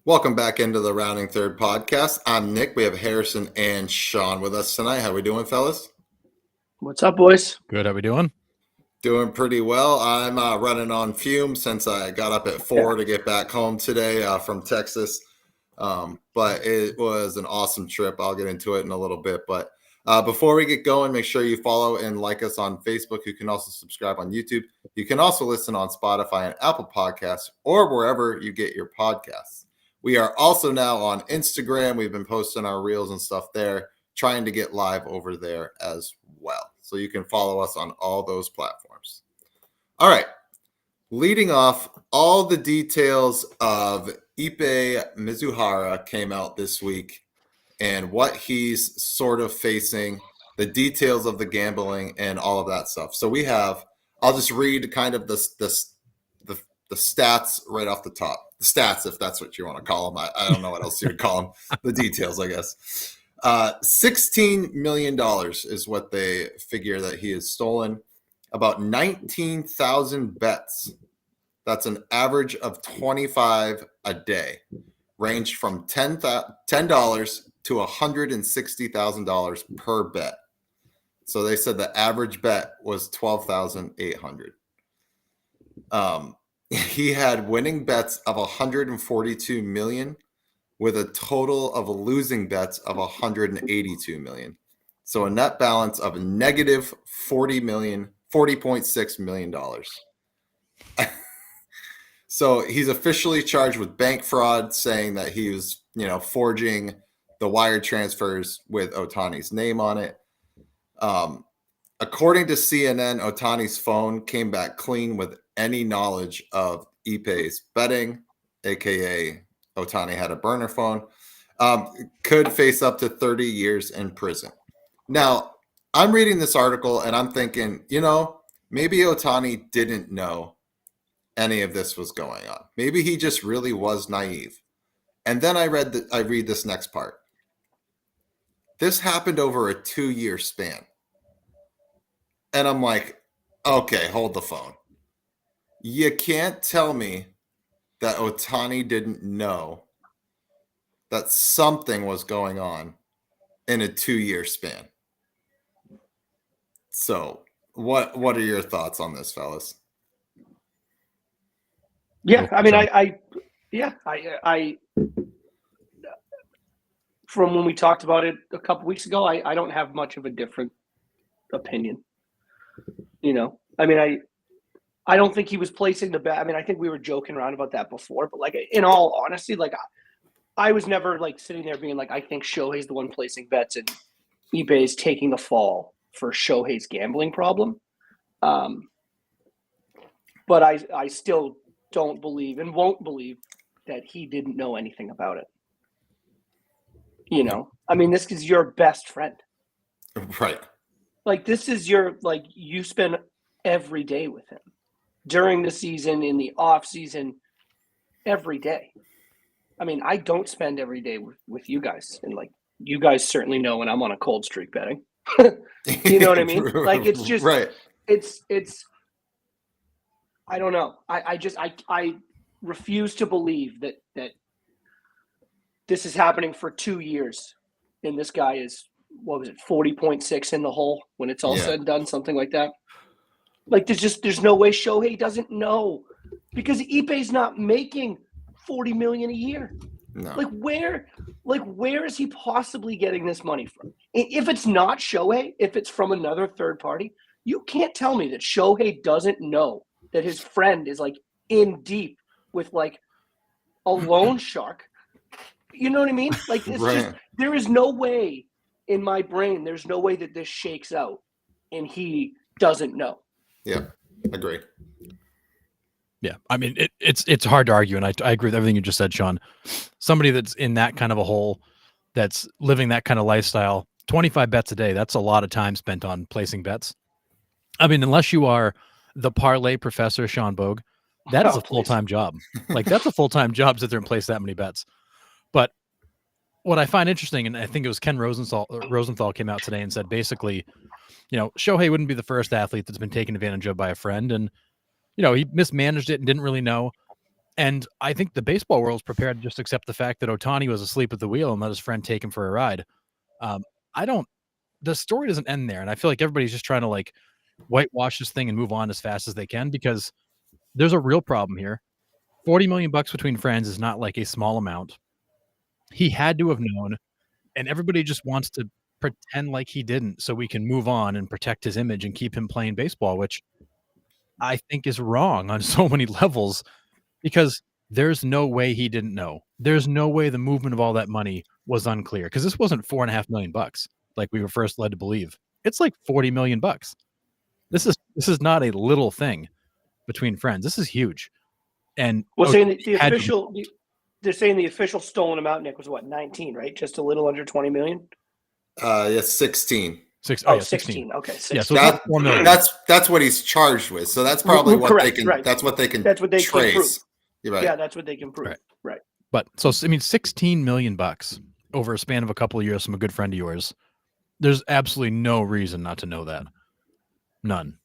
Welcome back into the Rounding Third podcast. I'm Nick. We have Harrison and Sean with us tonight. How we doing, fellas? What's up, boys? Good. How we doing? Doing pretty well. I'm running on fumes since I got up at 4 to get back home today from Texas. But it was an awesome trip. I'll get into it in a little bit. But before we get going, make sure you follow and like us on Facebook. You can also subscribe on YouTube. You can also listen on Spotify and Apple Podcasts or wherever you get your podcasts. We are also now on Instagram. We've been posting our reels and stuff there, trying to get live over there as well. So you can follow us on all those platforms. All right. Leading off, all the details of Ipe Mizuhara came out this week and what he's sort of facing, the details of the gambling and all of that stuff. So we have, I'll just read kind of the stats right off the top. The stats, if that's what you want to call them. I don't know what else you would call them. The details, I guess. $16 million is what they figure that he has stolen. About 19,000 bets. That's an average of 25 a day. Ranged from $10 to $160,000 per bet. So they said the average bet was $12,800. He had winning bets of 142 million with a total of losing bets of 182 million. So a net balance of negative $40.6 million. So he's officially charged with bank fraud, saying that he was, forging the wire transfers with Ohtani's name on it. According to CNN, Ohtani's phone came back clean with any knowledge of Ipe's betting, aka Ohtani had a burner phone, could face up to 30 years in prison. Now, I'm reading this article and I'm thinking, maybe Ohtani didn't know any of this was going on. Maybe he just really was naive. And then I read this next part. This happened over a 2-year span. And I'm like, okay, hold the phone. You can't tell me that Ohtani didn't know that something was going on in a 2-year span. So what are your thoughts on this, fellas? Yeah, I mean, I from when we talked about it a couple weeks ago, I don't have much of a different opinion. I mean, I don't think he was placing the bet. I mean, I think we were joking around about that before, but in all honesty, I was never sitting there being I think Shohei's the one placing bets and Ipe is taking the fall for Shohei's gambling problem. But I still don't believe and won't believe that he didn't know anything about it. I mean, this is your best friend. Right. This is your, you spend every day with him during the season, in the off season, every day. I mean, I don't spend every day with you guys. And you guys certainly know when I'm on a cold streak betting. You know what I mean? It's just, right. It's, I don't know. I refuse to believe that this is happening for 2 years. And this guy is, 40.6 in the hole when it's all said and done, something like that. There's no way Shohei doesn't know, because Ipe's not making $40 million a year. No. Where is he possibly getting this money from? If it's not Shohei, if it's from another third party, you can't tell me that Shohei doesn't know that his friend is in deep with a loan shark. You know what I mean? It's right. Just, there is no way in my brain, there's no way that this shakes out and he doesn't know. Yeah, agree. Yeah, I mean, it's hard to argue, and I agree with everything you just said, Sean. Somebody that's in that kind of a hole, that's living that kind of lifestyle, 25 bets a day, that's a lot of time spent on placing bets. I mean, unless you are the parlay professor, Sean Bogue, that is a full-time job. That's a full-time job to sit there and place that many bets. But what I find interesting, and I think it was Ken Rosenthal came out today and said, basically, Shohei wouldn't be the first athlete that's been taken advantage of by a friend. And, he mismanaged it and didn't really know. And I think the baseball world is prepared to just accept the fact that Ohtani was asleep at the wheel and let his friend take him for a ride. I don't. The story doesn't end there, and I feel like everybody's just trying to like whitewash this thing and move on as fast as they can because there's a real problem here. $40 million between friends is not like a small amount. He had to have known, and everybody just wants to pretend like he didn't so we can move on and protect his image and keep him playing baseball, which I think is wrong on so many levels because there's no way he didn't know. There's no way the movement of all that money was unclear because this wasn't $4.5 million like we were first led to believe. It's like $40 million. This is not a little thing between friends. This is huge. And Well, saying the had to- official, they're saying the official stolen amount, Nick, was what, 19, right? Just a little under 20 million. Yes, 16. Oh, 16. Okay, 16. Yeah, so it's not $4 million. That's what he's charged with. So that's probably what Correct, they can. right. That's what they can. That's what they can prove. trace. You're right. Yeah, that's what they can prove. Right. Right. But so I mean, $16 million over a span of a couple of years from a good friend of yours. There's absolutely no reason not to know that. None.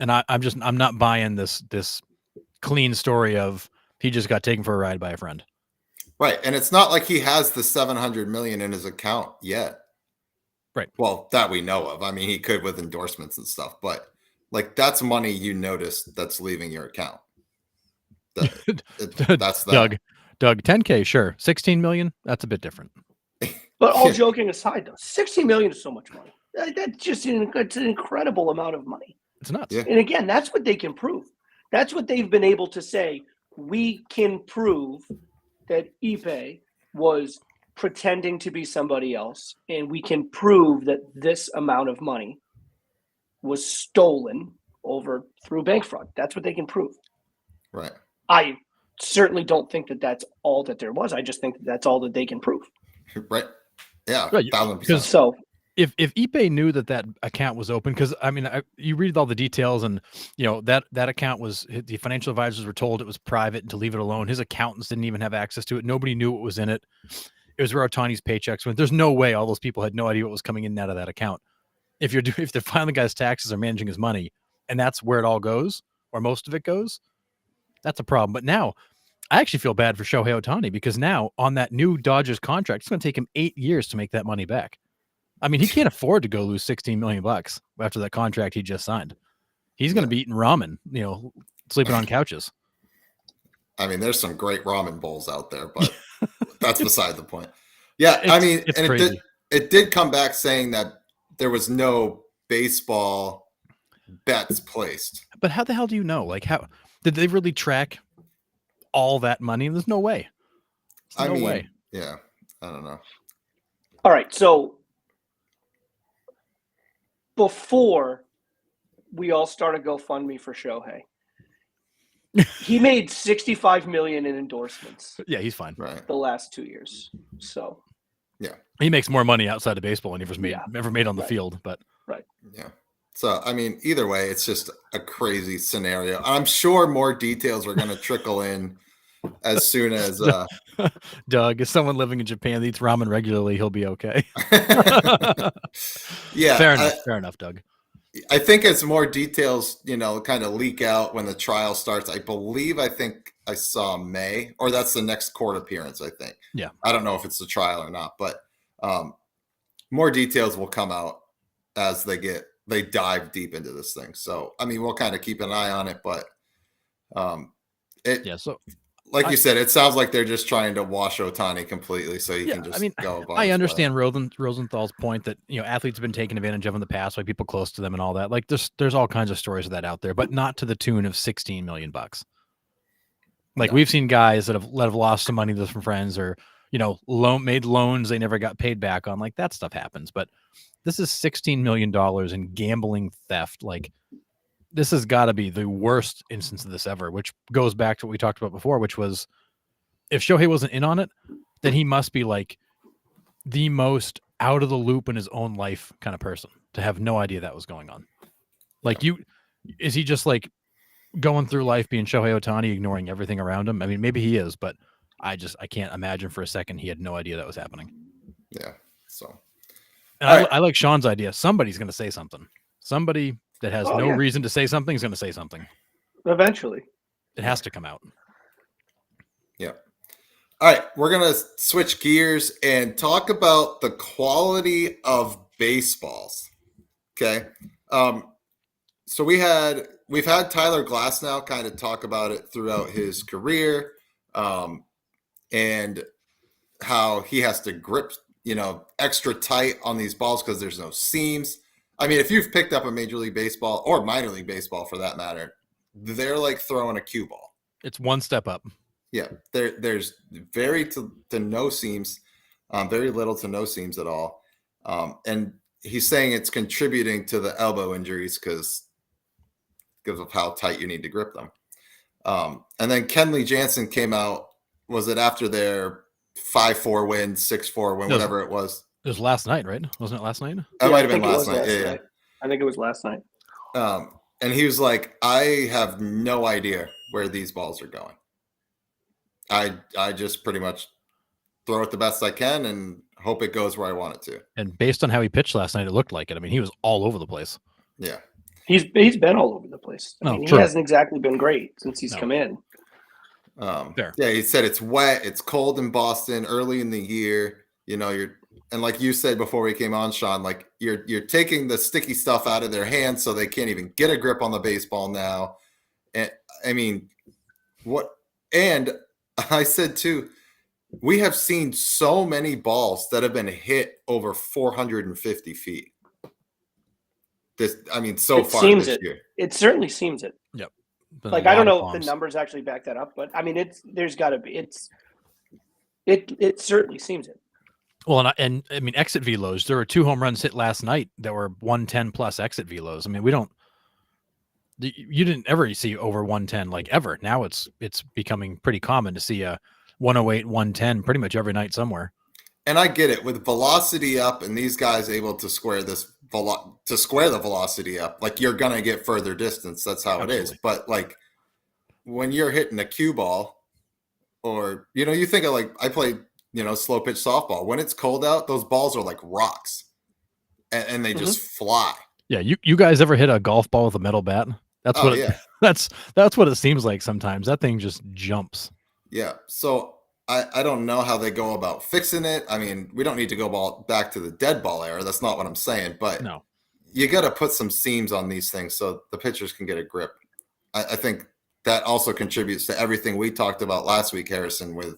And I'm not buying this clean story of he just got taken for a ride by a friend. Right, and it's not like he has the 700 million in his account yet. Right. Well, that we know of. I mean, he could with endorsements and stuff, but like that's money you notice that's leaving your account. That's that. Doug, 10K, sure. 16 million, that's a bit different. But all joking aside, though, 60 million is so much money. That's just it's an incredible amount of money. It's nuts. Yeah. And again, that's what they can prove. That's what they've been able to say. We can prove that Ipe was pretending to be somebody else, and we can prove that this amount of money was stolen through bank fraud. That's what they can prove. Right. I certainly don't think that that's all that there was. I just think that that's all that they can prove. Right. Yeah. Right, 1000%. So if Ipe knew that account was open, because I mean, you read all the details, and you know that account was, the financial advisors were told it was private and to leave it alone. His accountants didn't even have access to it. Nobody knew what was in it. It was where Ohtani's paychecks went. There's no way all those people had no idea what was coming in and out of that account. If they're filing the guy's taxes or managing his money, and that's where it all goes, or most of it goes, that's a problem. But now, I actually feel bad for Shohei Ohtani because now on that new Dodgers contract, it's going to take him 8 years to make that money back. I mean, he can't afford to go lose $16 million after that contract he just signed. He's going to be eating ramen, sleeping on couches. I mean, there's some great ramen bowls out there, but that's beside the point. Yeah, I mean, it's and crazy. it did come back saying that there was no baseball bets placed. But how the hell do you know? Like, how did they really track all that money? There's no way. There's no way. Yeah, I don't know. all right, so before we all start a GoFundMe for Shohei, he made 65 million in endorsements Yeah, he's fine. Right. the last 2 years. So He makes more money outside of baseball than he ever made on the Right. field. But Yeah. So, I mean, either way, it's just a crazy scenario. I'm sure more details are going to trickle in as soon as. Doug, as someone living in Japan that eats ramen regularly, he'll be okay. Yeah. Fair enough, Doug. I think as more details, kind of leak out when the trial starts, I think I saw May, or that's the next court appearance, I think. Yeah. I don't know if it's the trial or not, but more details will come out as they dive deep into this thing. So, I mean, we'll kind of keep an eye on it, but So like you said, it sounds like they're just trying to wash Ohtani completely so he can just go about I his way. understand Rosenthal's point that athletes have been taken advantage of in the past by people close to them and all that. Like there's all kinds of stories of that out there, but not to the tune of $16 million. Like No. we've seen guys that have lost some money to some friends, or made loans they never got paid back on. Like that stuff happens, but this is $16 million in gambling theft. Like this has got to be the worst instance of this ever, which goes back to what we talked about before, which was if Shohei wasn't in on it, then he must be like the most out of the loop in his own life kind of person to have no idea that was going on. Like is he just like going through life being Shohei Ohtani, ignoring everything around him? I mean, maybe he is, but I can't imagine for a second he had no idea that was happening. Yeah. So. And I like Sean's idea. Somebody's going to say something. Somebody that has reason to say something is going to say something. eventually, It has to come out. All right, we're gonna switch gears and talk about the quality of baseballs. Okay, so we've had Tyler Glass now kind of talk about it throughout his career, and how he has to grip, extra tight on these balls because there's no seams. I mean, if you've picked up a Major League Baseball or minor league baseball for that matter, they're like throwing a cue ball. It's one step up. Yeah, there's very to no seams, very little to no seams at all, and he's saying it's contributing to the elbow injuries because of how tight you need to grip them. And then Kenley Jansen came out. Was it after their 5-4 win, 6-4 win, whatever it was? It was last night, right? Wasn't it last night? That might have been last night. Yeah. I think it was last night. And he was like, I have no idea where these balls are going. I just pretty much throw it the best I can and hope it goes where I want it to. And based on how he pitched last night, it looked like it. I mean, he was all over the place. Yeah. He's been all over the place. I mean, true. he hasn't exactly been great since he's come in. Fair. Yeah, he said it's wet, it's cold in Boston early in the year. And like you said before we came on, Sean, like you're taking the sticky stuff out of their hands so they can't even get a grip on the baseball now. And I mean, and I said too, we have seen so many balls that have been hit over 450 feet. So far this year. It certainly seems it. Yep. Like, I don't know if the numbers actually back that up, but I mean, there's got to be. It certainly seems it. Well, and I mean, exit velos. There were 2 home runs hit last night that were 110 plus exit velos. I mean, you didn't ever see over 110 like ever. Now it's becoming pretty common to see a 108, 110 pretty much every night somewhere. And I get it with velocity up, and these guys able to square the velocity up. Like, you're gonna get further distance. That's how Absolutely. it is. But like when you're hitting a cue ball, or you think of, like, I played slow pitch softball. When it's cold out, those balls are like rocks, and they just fly. Yeah, you guys ever hit a golf ball with a metal bat? That's what it seems like sometimes. That thing just jumps. Yeah. So I don't know how they go about fixing it. I mean, we don't need to go back to the dead ball era. That's not what I'm saying. But no, you got to put some seams on these things so the pitchers can get a grip. I think that also contributes to everything we talked about last week, Harrison, with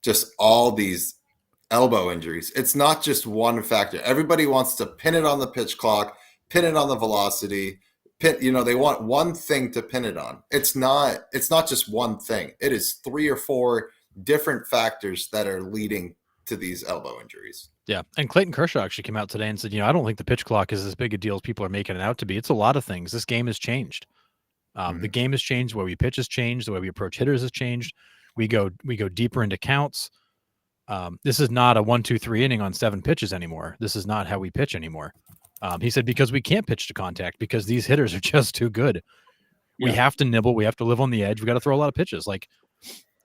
just all these elbow injuries. It's not just one factor. Everybody wants to pin it on the pitch clock, pin it on the velocity. They want one thing to pin it on. It's not just one thing. It is 3 or 4 different factors that are leading to these elbow injuries. Yeah. And Clayton Kershaw actually came out today and said, I don't think the pitch clock is as big a deal as people are making it out to be. It's a lot of things. This game has changed. The game has changed. The way we pitch has changed. The way we approach hitters has changed. We go deeper into counts. This is not a 1-2-3 inning on 7 pitches anymore. This is not how we pitch anymore. He said, because we can't pitch to contact because these hitters are just too good. Yeah. We have to nibble. We have to live on the edge. We got to throw a lot of pitches. Like,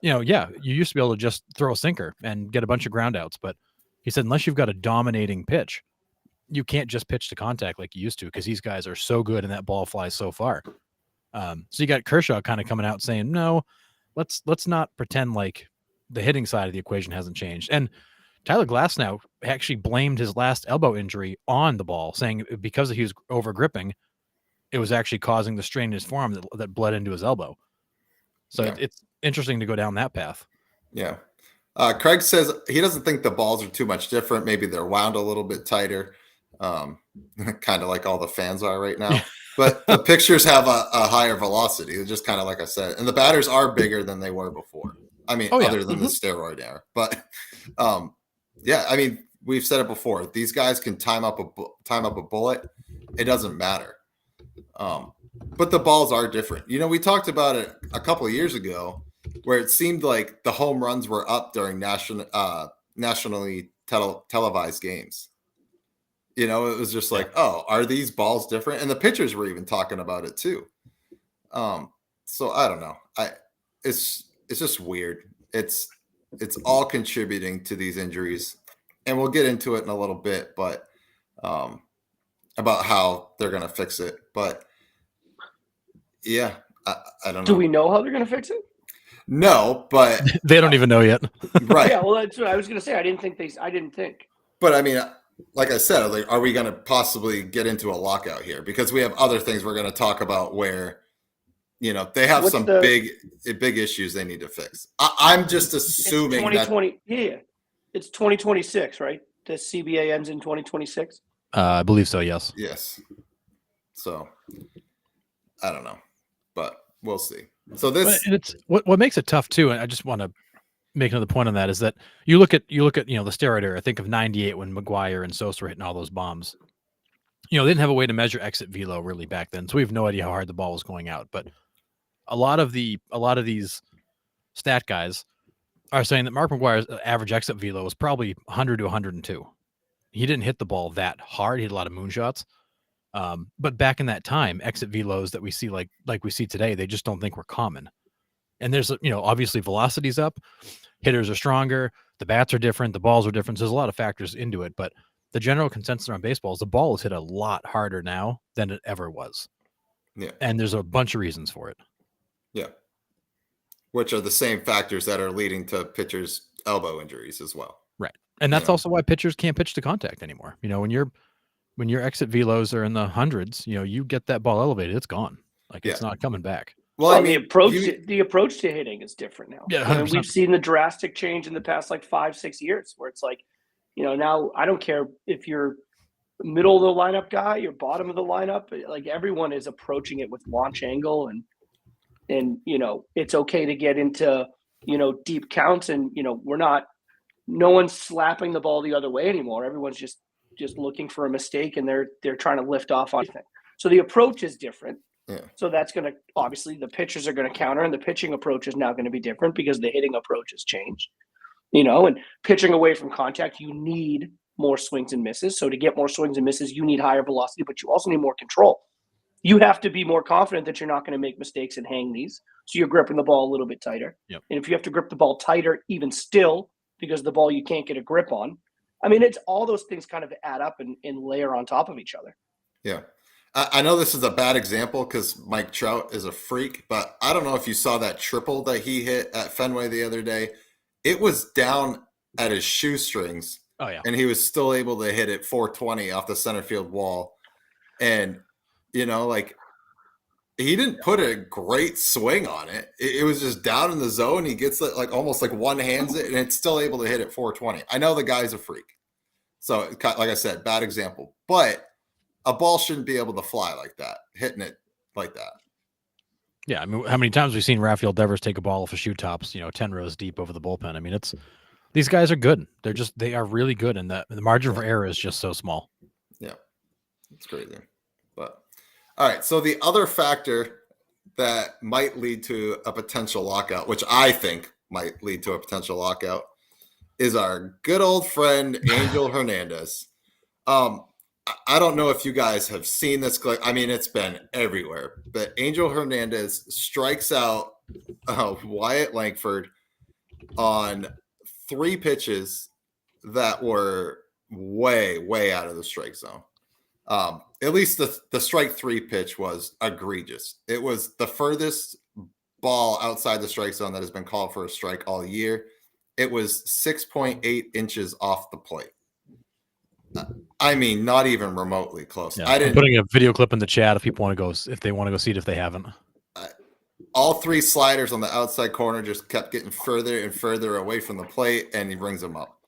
you used to be able to just throw a sinker and get a bunch of ground outs. But he said, unless you've got a dominating pitch, you can't just pitch to contact like you used to because these guys are so good and that ball flies so far. So you got Kershaw kind of coming out saying, no, let's not pretend like the hitting side of the equation hasn't changed. And Tyler Glasnow actually blamed his last elbow injury on the ball, saying because he was over gripping, it was actually causing the strain in his forearm that bled into his elbow. So it's interesting to go down that path. Yeah. Craig says he doesn't think the balls are too much different. Maybe they're wound a little bit tighter, kind of like all the fans are right now. But the pictures have a higher velocity. It's just kind of like I said. And the batters are bigger than they were before. I mean, other than the steroid era. But, I mean, we've said it before. These guys can time up a bullet. It doesn't matter. But the balls are different. We talked about it a couple of years ago where it seemed like the home runs were up during nationally televised games. It was just like, oh, are these balls different? And the pitchers were even talking about it too. So I don't know. It's just weird. It's all contributing to these injuries, and we'll get into it in a little bit, but about how they're going to fix it. But yeah, I don't know. Do we know how they're going to fix it? No, but They don't even know yet. right. Yeah, well, that's what I was going to say. I didn't think. But I mean, like I said, like, are we going to possibly get into a lockout here? Because we have other things we're going to talk about where, they have What's some the- big issues they need to fix. I'm just It's assuming 2020. Yeah, it's 2026, right? The CBA ends in 2026. I believe so. Yes. yes. So I don't know, but we'll see. So But this, it's what makes it tough too. And I just want to make another point on that is that you look at the steroid era. Think of '98 when McGuire and Sosa were hitting all those bombs. They didn't have a way to measure exit velo really back then, so we have no idea how hard the ball was going out. But a lot of these stat guys are saying that Mark McGuire's average exit velo was probably 100 to 102. He didn't hit the ball that hard. He had a lot of moonshots. But back in that time, exit velos that we see like we see today, they just don't think were common. And there's obviously velocity's up, hitters are stronger, the bats are different, the balls are different. So there's a lot of factors into it, but the general consensus around baseball is the ball is hit a lot harder now than it ever was. yeah, And there's a bunch of reasons for it. yeah, which are the same factors that are leading to pitchers' elbow injuries as well. Right. And that's also why pitchers can't pitch to contact anymore. When your exit velos are in the hundreds, you get that ball elevated, it's gone. Like it's not coming back. Well, I mean, the approach to hitting is different now. Yeah, I mean, we've seen the drastic change in the past 5-6 years, where it's like, now I don't care if you're middle of the lineup guy, you're bottom of the lineup. Like everyone is approaching it with launch angle, and it's okay to get into deep counts, and no one's slapping the ball the other way anymore. Everyone's just looking for a mistake, and they're trying to lift off on anything. So the approach is different. Yeah. So that's going to, obviously, the pitchers are going to counter, and the pitching approach is now going to be different because the hitting approach has changed. And pitching away from contact, you need more swings and misses. So to get more swings and misses, you need higher velocity, but you also need more control. You have to be more confident that you're not going to make mistakes and hang these. So you're gripping the ball a little bit tighter. Yep. And if you have to grip the ball tighter, even still, because the ball you can't get a grip on, I mean, it's all those things kind of add up and layer on top of each other. Yeah. I know this is a bad example because Mike Trout is a freak, but I don't know if you saw that triple that he hit at Fenway the other day. It was down at his shoestrings. Oh, yeah. And he was still able to hit it 420 off the center field wall. And, he didn't put a great swing on it. It was just down in the zone. He gets it almost one hands it, and it's still able to hit it 420. I know the guy's a freak. So, like I said, bad example. But a ball shouldn't be able to fly like that, hitting it like that. Yeah, I mean, how many times we've seen Rafael Devers take a ball off of shoe tops, 10 rows deep over the bullpen. I mean, these guys are good. They are really good, and the margin for error is just so small. Yeah, it's crazy. But all right, so the other factor that might lead to a potential lockout, which I think might lead to a potential lockout, is our good old friend Angel Hernandez. I don't know if you guys have seen this. I mean, it's been everywhere. But Angel Hernandez strikes out Wyatt Langford on 3 pitches that were way, way out of the strike zone. At least the strike 3 pitch was egregious. It was the furthest ball outside the strike zone that has been called for a strike all year. It was 6.8 inches off the plate. I mean, not even remotely close. Yeah, I'm putting a video clip in the chat if people want to go, if they want to go see it, if they haven't. All 3 sliders on the outside corner just kept getting further and further away from the plate, and he brings them up.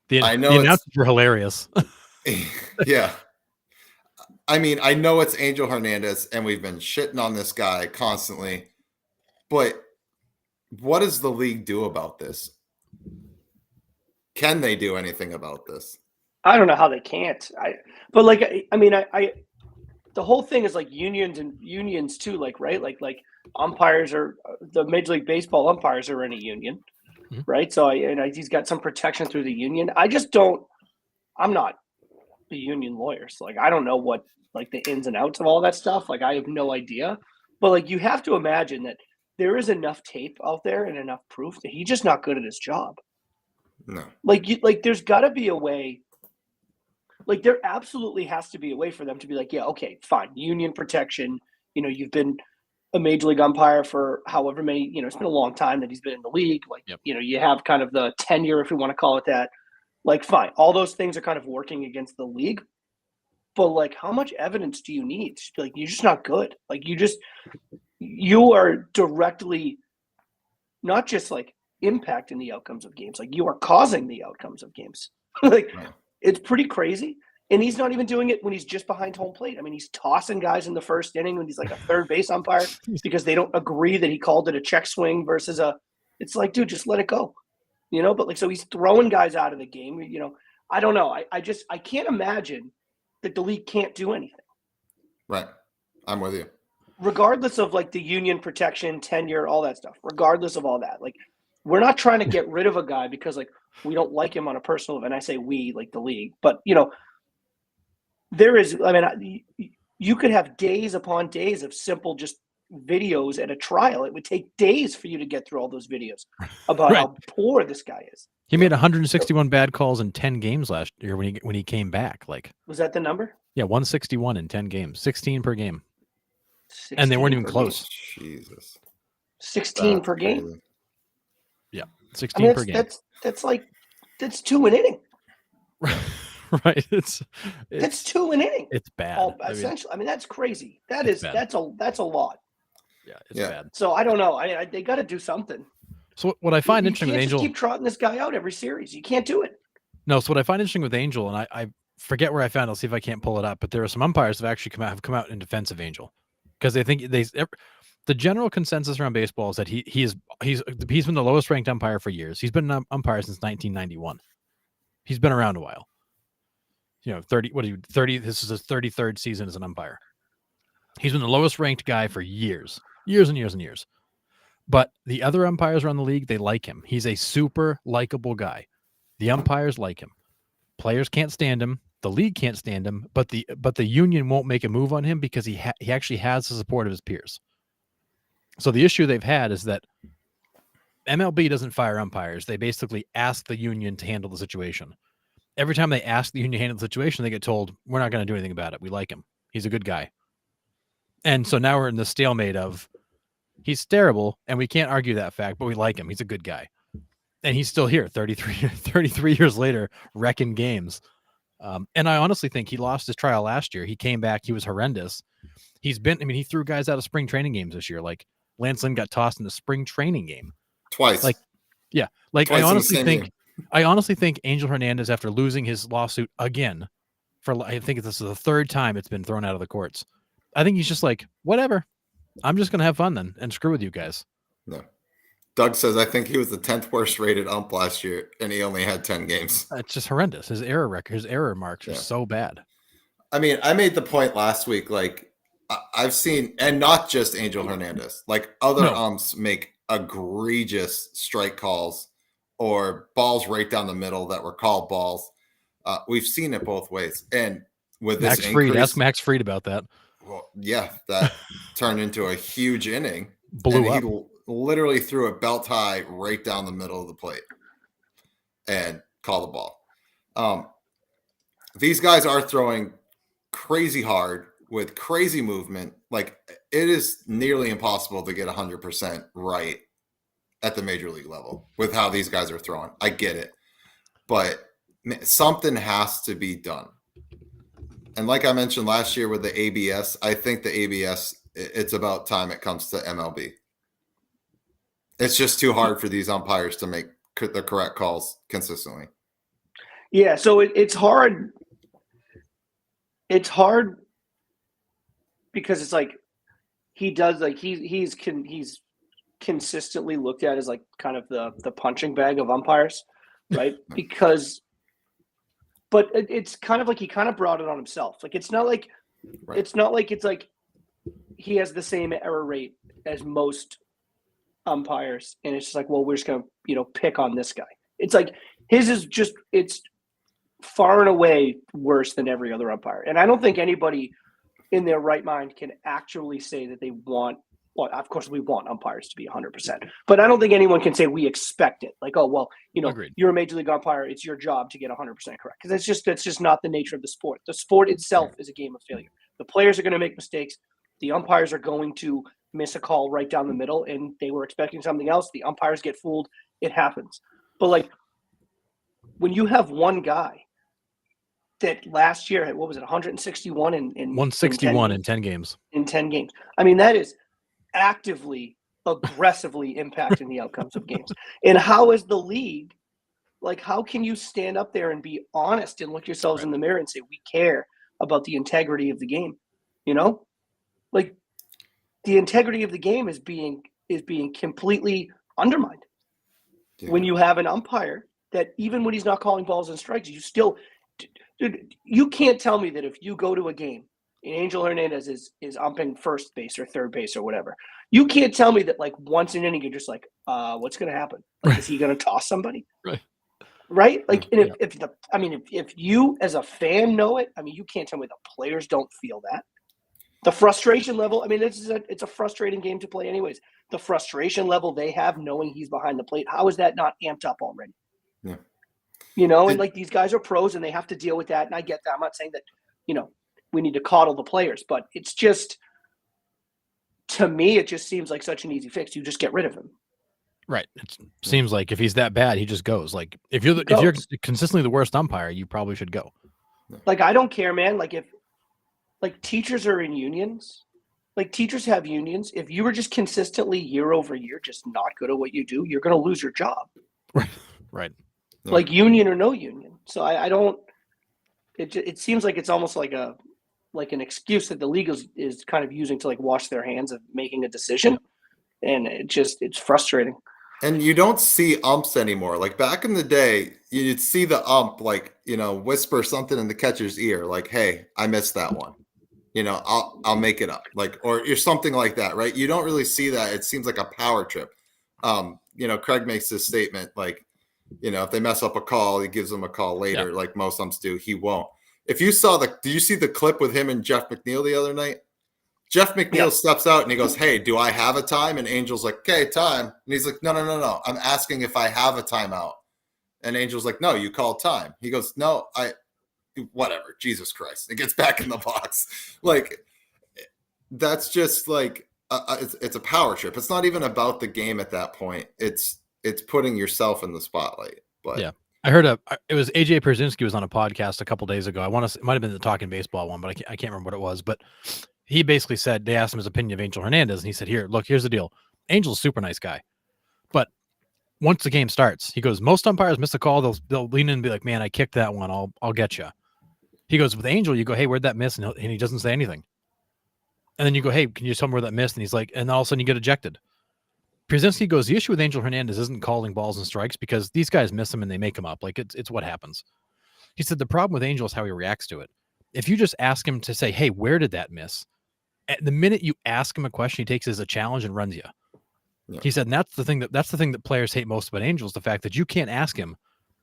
The announcers were hilarious. Yeah. I mean, I know it's Angel Hernandez, and we've been shitting on this guy constantly, but what does the league do about this? Can they do anything about this? I don't know how they can't. The whole thing is unions too, right? Like umpires the Major League Baseball umpires are in a union, right? So he's got some protection through the union. I'm not a union lawyer, so I don't know what the ins and outs of all that stuff. I have no idea. But you have to imagine that there is enough tape out there and enough proof that he's just not good at his job. No. There's got to be a way. There absolutely has to be a way for them to be yeah, okay, fine, union protection. You've been a major league umpire for however many, it's been a long time that he's been in the league. Like, Yep. You have kind of the tenure, if we want to call it that. Like, fine. All those things are kind of working against the league. But, like, how much evidence do you need? Like, you're just not good. Like, you are directly not just, like, impacting the outcomes of games. Like, you are causing the outcomes of games. Like, Right. It's pretty crazy. And he's not even doing it when he's just behind home plate. I mean, he's tossing guys in the first inning when he's like a third base umpire because they don't agree that he called it a check swing versus it's like, dude, just let it go. But like, so he's throwing guys out of the game. I don't know. I can't imagine that the league can't do anything. Right. I'm with you. Regardless of like the union protection, tenure, all that stuff, regardless of all that, like we're not trying to get rid of a guy because like we don't like him on a personal, and I say we, like the league, but there is, you could have days upon days of simple just videos at a trial. It would take days for you to get through all those videos about Right. how poor this guy is. He made 161 bad calls in 10 games last year when he came back. Like, Was that the number? yeah, 161 in 10 games, 16 per game. And they weren't even per close. Jesus. 16 That's per game. crazy. Yeah, 16 per game. That's 2 an inning. Right. That's 2 an inning. It's bad. Essentially, that's crazy. It's bad. That's a lot. Yeah, it's Yeah. bad. So I don't know. They got to do something. So what I find You interesting with can't Angel, just keep trotting this guy out every series. You can't do it. no. So what I find interesting with Angel, and I forget where I found it. I'll see if I can't pull it up. But there are some umpires that have actually come out in defense of Angel because they think the general consensus around baseball is that he's been the lowest ranked umpire for years. He's been an umpire since 1991. He's been around a while. 30? This is his 33rd season as an umpire. He's been the lowest ranked guy for years and years and years. But the other umpires around the league, they like him. He's a super likable guy. The umpires like him. Players can't stand him. The league can't stand him. But the union won't make a move on him because he actually has the support of his peers. So the issue they've had is that MLB doesn't fire umpires. They basically ask the union to handle the situation. Every time they ask the union to handle the situation, they get told, we're not going to do anything about it. We like him. He's a good guy. And so now we're in the stalemate of he's terrible, and we can't argue that fact, but we like him. He's a good guy. And he's still here 33 years later, wrecking games. And I honestly think he lost his trial last year. He came back. He was horrendous. He threw guys out of spring training games this year. Like Lance Lynn got tossed in the spring training game. Twice. Like, yeah. Like Twice I honestly think Angel Hernandez, after losing his lawsuit again, I think this is the third time it's been thrown out of the courts. I think he's just like, whatever. I'm just going to have fun then and screw with you guys. No. Doug says, I think he was the 10th worst rated ump last year, and he only had 10 games. It's just horrendous. His error marks are so bad. I mean, I made the point last week, like, I've seen, and not just Angel Hernandez, like other umps make egregious strike calls or balls right down the middle that were called balls. We've seen it both ways. And with this ask Max Fried about that. Well, yeah, that turned into a huge inning. Blew up. He literally threw a belt high right down the middle of the plate and called the ball. These guys are throwing crazy hard with crazy movement. Like, it is nearly impossible to get 100% right at the major league level with how these guys are throwing. I get it, but something has to be done. And like I mentioned last year with the ABS, I think the ABS, it's about time it comes to MLB. It's just too hard for these umpires to make the correct calls consistently. Yeah, so it's hard. It's hard because it's like he does, like he's consistently looked at as like kind of the punching bag of umpires, right? But it's kind of like he kind of brought it on himself. Like it's not like it's like he has the same error rate as most umpires, and it's just like, well, we're just gonna pick on this guy. It's like his is just it's far and away worse than every other umpire, and I don't think anybody in their right mind can actually say that they want. Well, of course, we want umpires to be 100%, but I don't think anyone can say we expect it. Like, oh, well, Agreed. You're a major league umpire; it's your job to get 100% correct, because that's just not the nature of the sport. The sport itself is a game of failure. The players are going to make mistakes. The umpires are going to miss a call right down the middle and they were expecting something else. The umpires get fooled. It happens. But like when you have one guy that last year had, what was it, 161 in 161 in 10 games. In 10 games. I mean, that is actively, aggressively impacting the outcomes of games. And how is the league, like, how can you stand up there and be honest and look yourselves in the mirror and say, we care about the integrity of the game? You know, like the integrity of the game is being completely undermined when you have an umpire that even when he's not calling balls and strikes, you still, dude, you can't tell me that if you go to a game and Angel Hernandez is umping first base or third base or whatever, you can't tell me that like once an inning you're just like, what's going to happen? Like, is he going to toss somebody? Right? Like, and if you as a fan know it, I mean, you can't tell me the players don't feel that. The frustration level, I mean, it's a frustrating game to play anyways. The frustration level they have knowing he's behind the plate, how is that not amped up already? Yeah. You know, and like these guys are pros and they have to deal with that. And I get that. I'm not saying that, you know, we need to coddle the players, but it's just, to me, it just seems like such an easy fix. You just get rid of him. Right. It seems like if he's that bad, he just goes. Like if you're consistently the worst umpire, you probably should go. Like, I don't care, man. Like if like teachers are in unions, like teachers have unions. If you were just consistently year over year, just not good at what you do, you're going to lose your job. Right. Like union or no union. So I don't, it seems like it's almost like an excuse that the league is kind of using to like wash their hands of making a decision. And it's frustrating. And you don't see umps anymore. Like back in the day, you'd see the ump, like, you know, whisper something in the catcher's ear, like, hey, I missed that one. You know, I'll make it up. Like, or something like that, right? You don't really see that. It seems like a power trip. You know, Craig makes this statement, like, you know, if they mess up a call, he gives them a call later, like most umps do. He won't. If you saw did you see the clip with him and Jeff McNeil the other night? Jeff McNeil steps out and he goes, hey, do I have a time? And Angel's like, okay, time. And he's like, no. I'm asking if I have a timeout. And Angel's like, no, you called time. He goes, no, whatever. Jesus Christ. It gets back in the box. Like, that's just like, it's a power trip. It's not even about the game at that point. It's putting yourself in the spotlight. But yeah. I heard it was AJ Pierzynski was on a podcast a couple days ago. It might have been the Talking Baseball one, but I can't remember what it was. But he basically said, they asked him his opinion of Angel Hernandez, and he said, here's the deal. Angel's a super nice guy. But once the game starts, he goes, most umpires miss a call. They'll lean in and be like, man, I kicked that one. I'll get you. He goes, with Angel, you go, hey, where'd that miss? And he doesn't say anything. And then you go, hey, can you tell me where that missed? And he's like, and all of a sudden you get ejected. Pierzynski goes, the issue with Angel Hernandez isn't calling balls and strikes because these guys miss them and they make them up. Like it's what happens. He said the problem with Angel is how he reacts to it. If you just ask him to say, hey, where did that miss? At the minute you ask him a question, he takes it as a challenge and runs you. Yeah. He said, and that's the thing that players hate most about Angel is the fact that you can't ask him,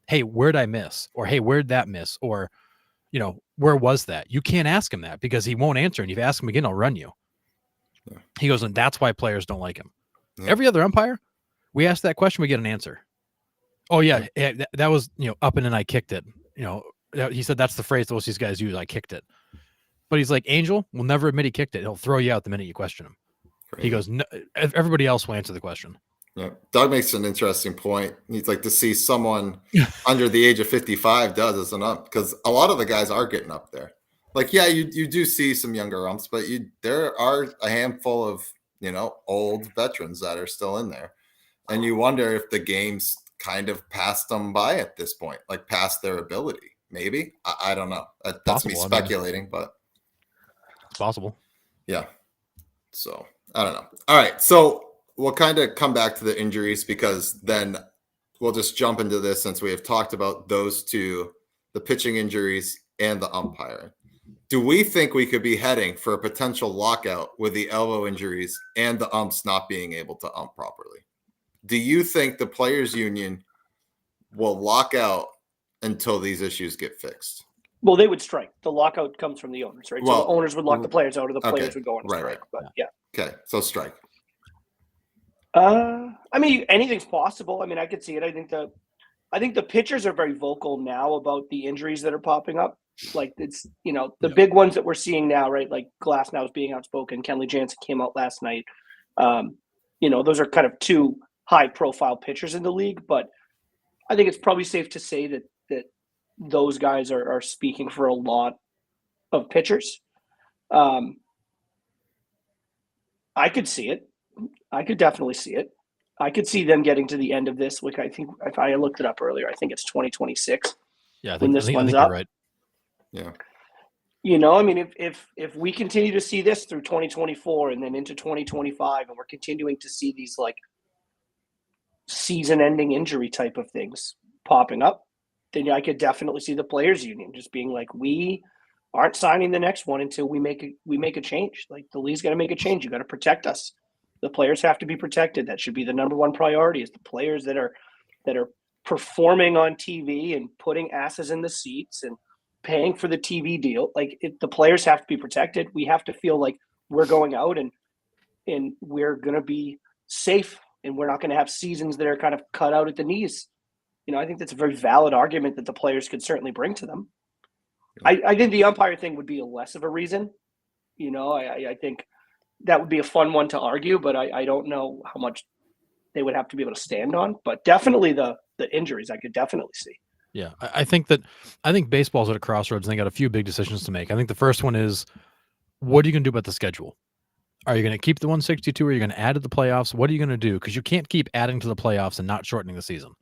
hey, where'd I miss? Or hey, where'd that miss? Or, you know, where was that? You can't ask him that because he won't answer. And if you ask him again, I'll run you. Yeah. He goes, and that's why players don't like him. Yeah. Every other umpire, we ask that question, we get an answer. Oh yeah, that was, you know, up and then I kicked it. You know, he said that's the phrase most of these guys use. I kicked it. But he's like, Angel will never admit he kicked it. He'll throw you out the minute you question him. Crazy. He goes, no, everybody else will answer the question. Yeah, Doug makes an interesting point. He's like to see someone under the age of 55 does as an ump because a lot of the guys are getting up there. Like, yeah, you do see some younger umps, but there are a handful of, you know, old veterans that are still in there. And you wonder if the game's kind of passed them by at this point, like past their ability. Maybe. I don't know. That's possible. Me speculating, but it's possible. Yeah. So I don't know. All right. So we'll kind of come back to the injuries because then we'll just jump into this since we have talked about those two, the pitching injuries and the umpiring. Do we think we could be heading for a potential lockout with the elbow injuries and the umps not being able to ump properly? Do you think the players union will lock out until these issues get fixed? Well, they would strike. The lockout comes from the owners, right? So the owners would lock the players out or the players would go on strike. Right. But yeah. Okay. So strike. I mean, anything's possible. I mean, I could see it. I think the pitchers are very vocal now about the injuries that are popping up. Like it's, you know, the big ones that we're seeing now, right? Like Glasnow is being outspoken. Kenley Jansen came out last night. Those are kind of two high-profile pitchers in the league, but I think it's probably safe to say that those guys are speaking for a lot of pitchers. I could see it. I could definitely see it. I could see them getting to the end of this. Like I think if I looked it up earlier, I think it's 2026. Yeah, I when think, this I think, I one's think up. you're right. Yeah. I mean, if we continue to see this through 2024 and then into 2025, and we're continuing to see these like season-ending injury type of things popping up, then I could definitely see the players' union just being like, we aren't signing the next one until we make a change. Like the league's got to make a change. You got to protect us. The players have to be protected. That should be the number one priority. Is the players that are performing on TV and putting asses in the seats and paying for the TV deal. Like the players have to be protected. We have to feel like we're going out and we're going to be safe, and we're not going to have seasons that are kind of cut out at the knees. I think that's a very valid argument that the players could certainly bring to them. I think the umpire thing would be less of a reason. I think that would be a fun one to argue, but I don't know how much they would have to be able to stand on. But definitely the injuries I could definitely see. Yeah, I think baseball's at a crossroads and they got a few big decisions to make. I think the first one is, what are you going to do about the schedule? Are you going to keep the 162? Or are you going to add to the playoffs? What are you going to do? Because you can't keep adding to the playoffs and not shortening the season.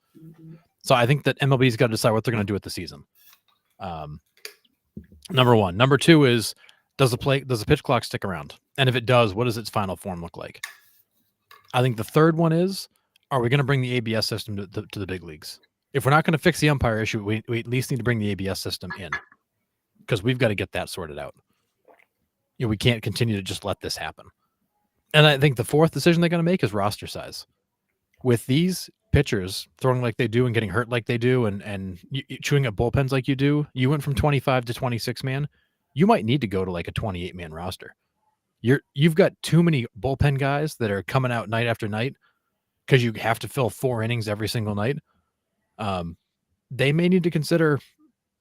So I think that MLB's got to decide what they're going to do with the season. Number one. Number two is, does the pitch clock stick around? And if it does, what does its final form look like? I think the third one is, are we going to bring the ABS system to the big leagues? If we're not going to fix the umpire issue, we at least need to bring the ABS system in, because we've got to get that sorted out. We can't continue to just let this happen. And I think the fourth decision they're going to make is roster size. With these pitchers throwing like they do and getting hurt like they do and chewing up bullpens like you do, you went from 25 to 26 man. You might need to go to like a 28 man roster. You've got too many bullpen guys that are coming out night after night because you have to fill 4 innings every single night. They may need to consider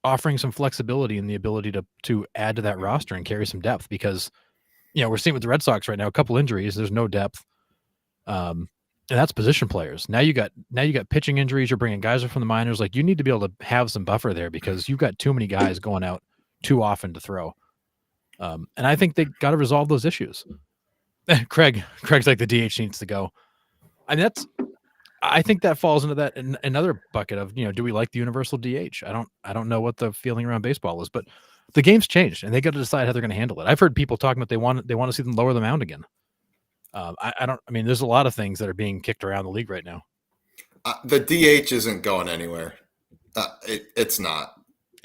offering some flexibility and the ability to add to that roster and carry some depth, because we're seeing with the Red Sox right now, a couple injuries, there's no depth. And that's position players. Now you got pitching injuries. You're bringing guys from the minors. Like, you need to be able to have some buffer there, because you've got too many guys going out too often to throw. And I think they got to resolve those issues. Craig's like, the DH needs to go. I mean, I think that falls into that another bucket of, do we like the universal DH? I don't know what the feeling around baseball is, but the game's changed and they got to decide how they're going to handle it. I've heard people talking about they want to see them lower the mound again. I mean, there's a lot of things that are being kicked around the league right now. The DH isn't going anywhere. It's not.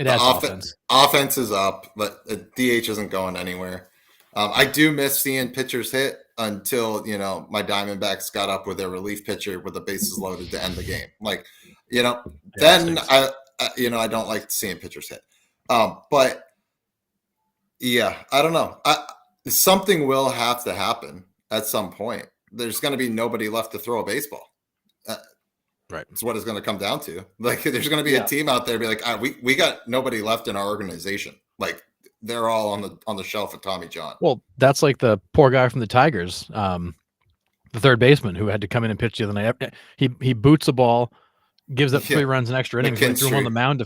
It has offense. Offense is up, but the DH isn't going anywhere. I do miss seeing pitchers hit until, my Diamondbacks got up with their relief pitcher with the bases loaded to end the game. Like, then I don't like seeing pitchers hit. But yeah, I don't know. Something will have to happen at some point. There's going to be nobody left to throw a baseball. Right. It's what it's going to come down to. Like, there's going to be a team out there be like, we got nobody left in our organization. Like, they're all on the shelf at Tommy John. Well, that's like the poor guy from the Tigers, the third baseman who had to come in and pitch the other night. He boots a ball, gives up 3 runs in extra innings. They threw him on the mound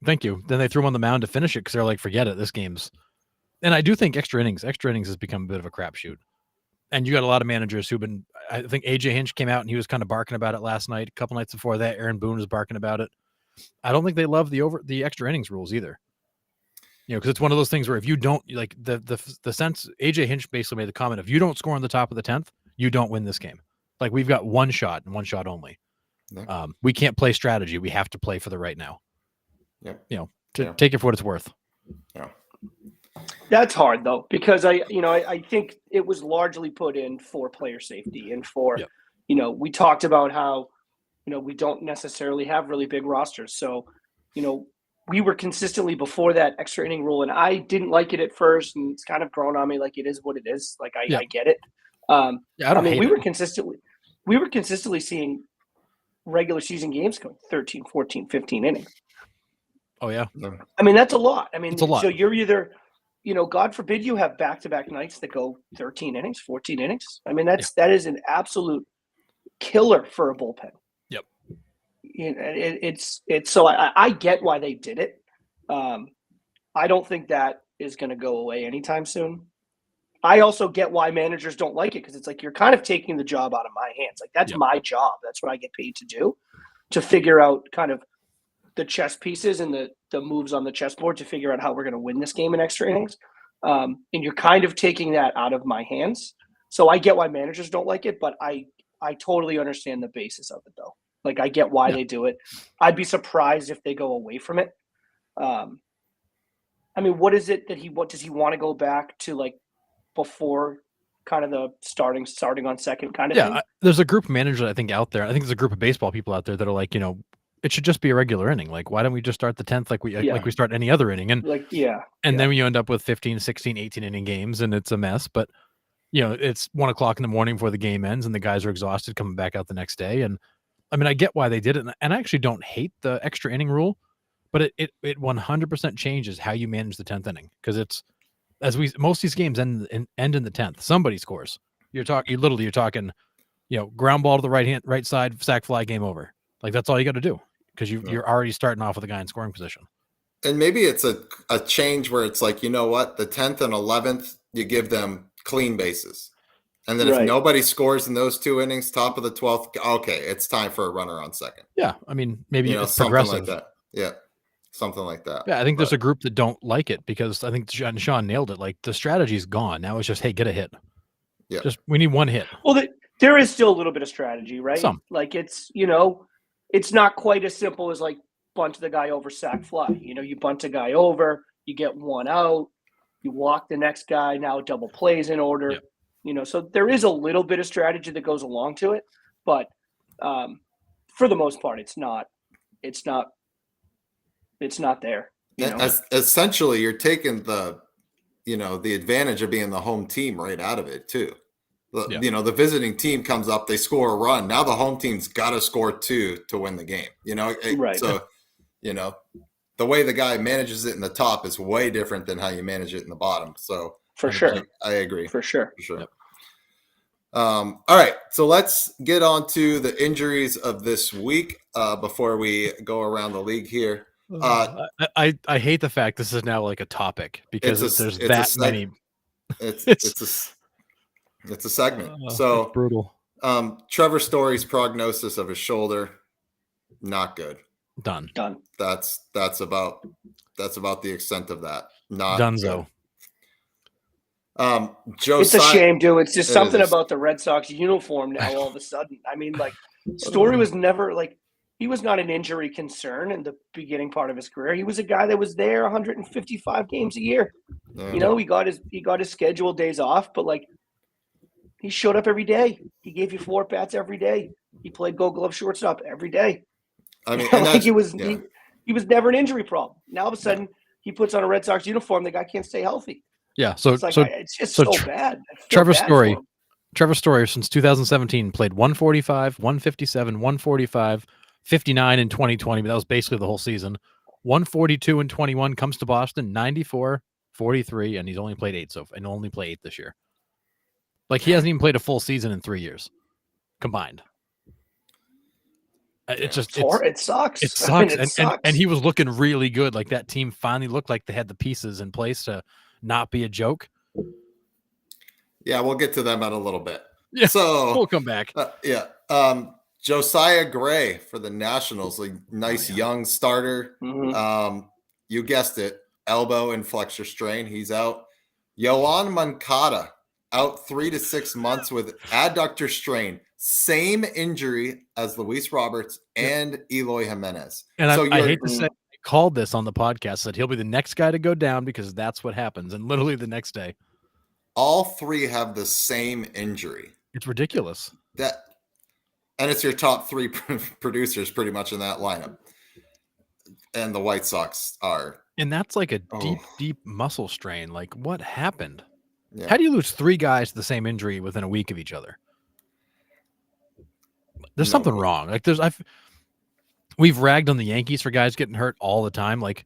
thank you. Then they threw him on the mound to finish it because they're like, forget it, this game's. And I do think extra innings has become a bit of a crapshoot. And you got a lot of managers who've been. I think AJ Hinch came out and he was kind of barking about it last night. A couple nights before that, Aaron Boone was barking about it. I don't think they love the extra innings rules either. Because it's one of those things where if you don't, like, the sense, AJ Hinch basically made the comment, if you don't score on the top of the 10th, you don't win this game. Like, we've got one shot and one shot only. Yeah. We can't play strategy. We have to play for the right now. Yeah. Take it for what it's worth. Yeah. That's hard though, because I think it was largely put in for player safety and for, we talked about how, we don't necessarily have really big rosters. So, we were consistently before that extra inning rule, and I didn't like it at first, and it's kind of grown on me. Like, it is what it is. Like, I get it. We were consistently seeing regular season games going 13, 14, 15 innings. Oh yeah. I mean, that's a lot. I mean, it's a lot. So you're either God forbid you have back-to-back nights that go 13 innings, 14 innings. I mean, that is an absolute killer for a bullpen. Yep. It's so I get why they did it. I don't think that is going to go away anytime soon. I also get why managers don't like it, because it's like you're kind of taking the job out of my hands. Like, that's my job. That's what I get paid to do, to figure out kind of the chess pieces and the moves on the chessboard to figure out how we're going to win this game in extra innings. And you're kind of taking that out of my hands. So I get why managers don't like it, but I totally understand the basis of it, though. Like, I get why they do it. I'd be surprised if they go away from it. I mean, what is it that what does he want to go back to, like, before kind of the starting on second kind of thing? Yeah, there's a group of managers, I think, out there. I think there's a group of baseball people out there that are like, it should just be a regular inning. Like, why don't we just start the 10th like we start any other inning? And then you end up with 15, 16, 18 inning games, and it's a mess. But it's 1 o'clock in the morning before the game ends, and the guys are exhausted coming back out the next day. And I mean, I get why they did it, and I actually don't hate the extra inning rule, but it 100% changes how you manage the 10th inning, because it's, most of these games end in the 10th. Somebody scores. You're talking ground ball to the right side, sac fly, game over. Like, that's all you got to do, because you're already starting off with a guy in scoring position. And maybe it's a change where it's like, you know what, the 10th and 11th, you give them clean bases. And then if nobody scores in those 2 innings, top of the 12th, okay, it's time for a runner on second. Yeah, I mean, maybe it's something progressive. like that. Yeah, something like that. Yeah, I think there's a group that don't like it, because I think Sean nailed it. Like, the strategy's gone. Now it's just, hey, get a hit. Yeah. Just, we need one hit. Well, there is still a little bit of strategy, right? Some. Like, it's, it's not quite as simple as, like, bunt the guy over, sac fly. You bunt a guy over, you get one out, you walk the next guy, now double plays in order. Yep. So there is a little bit of strategy that goes along to it, but for the most part, it's not there. Essentially, you're taking the advantage of being the home team right out of it too. The visiting team comes up, they score a run. Now the home team's got to score 2 to win the game. Right. So, the way the guy manages it in the top is way different than how you manage it in the bottom. So for sure, I agree. For sure. Yep. All right, so let's get on to the injuries of this week before we go around the league here. I hate the fact this is now like a topic, because there's that many. It's a segment. So it's brutal. Trevor Story's prognosis of his shoulder, not good. Done. That's about the extent of that. Not Donezo. It's a shame, dude. It's just something about the Red Sox uniform now. All of a sudden, I mean, like, Story was never like, he was not an injury concern in the beginning part of his career. He was a guy that was there 155 games a year. Yeah. He got his scheduled days off, but, like, he showed up every day. He gave you 4 bats every day. He played Gold Glove shortstop every day. I mean, like, he was never an injury problem. Now all of a sudden he puts on a Red Sox uniform. The guy can't stay healthy. Yeah, so it's just so bad. Trevor Story since 2017 played 145, 157, 145, 59 in 2020, but that was basically the whole season. 142 and 21, comes to Boston, 94, 43, and he's only played 8 and only play 8 this year. Like, he hasn't even played a full season in 3 years combined. It sucks. It sucks. And he was looking really good. Like, that team finally looked like they had the pieces in place to not be a joke. Yeah, we'll get to them in a little bit. Yeah, so we'll come back. Josiah Gray for the Nationals, a nice young starter. Mm-hmm. You guessed it, elbow and flexor strain. He's out. Yoan Moncada out 3 to 6 months with adductor strain. Same injury as Luis Roberts and Eloy Jimenez. And so I hate to say, I called this on the podcast, said he'll be the next guy to go down, because that's what happens. And literally the next day, all 3 have the same injury. It's ridiculous. And it's your top 3 producers pretty much in that lineup. And the White Sox are. And that's like a deep muscle strain. Like, what happened? Yeah. How do you lose 3 guys to the same injury within a week of each other? There's something wrong. Like, we've ragged on the Yankees for guys getting hurt all the time. Like,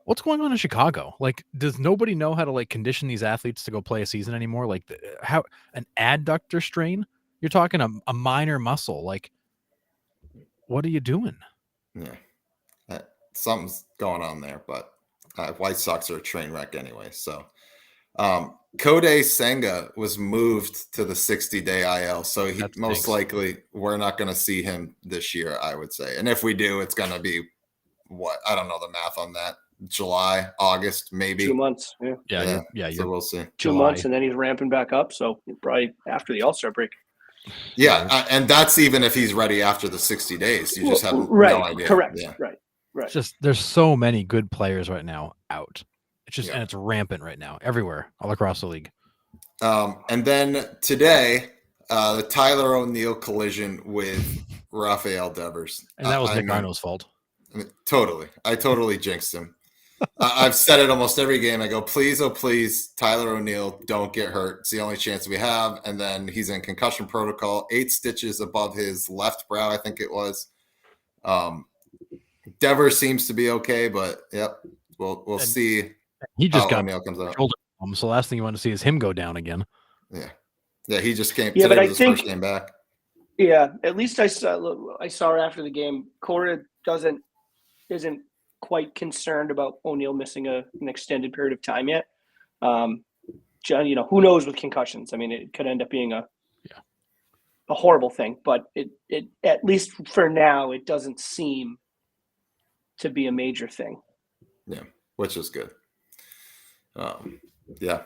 what's going on in Chicago? Like, does nobody know how to like condition these athletes to go play a season anymore? Like, how an adductor strain? You're talking a minor muscle. Like, what are you doing? Yeah. Something's going on there, but White Sox are a train wreck anyway. So, Kodai Senga was moved to the 60-day IL, so he That most stinks. likely we're not going to see him this year, I would say. And if we do, it's going to be what? I don't know the math on that. July, August, maybe. 2 months. Yeah. Yeah, So we'll see. 2 months, and then he's ramping back up. So probably after the All-Star break. Yeah, and that's even if he's ready after the 60 days. You just have no idea. Correct. Yeah. Right. It's just there's so many good players right now out. It's just Yeah. and it's rampant right now everywhere, all across the league. And then today, the Tyler O'Neill collision with Rafael Devers. And that was I Nick mean, Arno's fault. Totally. I totally jinxed him. I've said it almost every game. I go, please, oh, please, Tyler O'Neill, don't get hurt. It's the only chance we have. And then he's in concussion protocol, 8 stitches above his left brow, I think it was. Devers seems to be okay, but yep, we'll see. He just how got O'Neill comes out. shoulder problem, so the last thing you want to see is him go down again. Yeah, he just came. Yeah, today but was I his first think- game back. Yeah, at least I saw after the game. Cora isn't quite concerned about O'Neill missing an extended period of time yet. John, who knows with concussions? I mean, it could end up being a horrible thing, but it at least for now, it doesn't seem to be a major thing. Yeah, which is good. Yeah,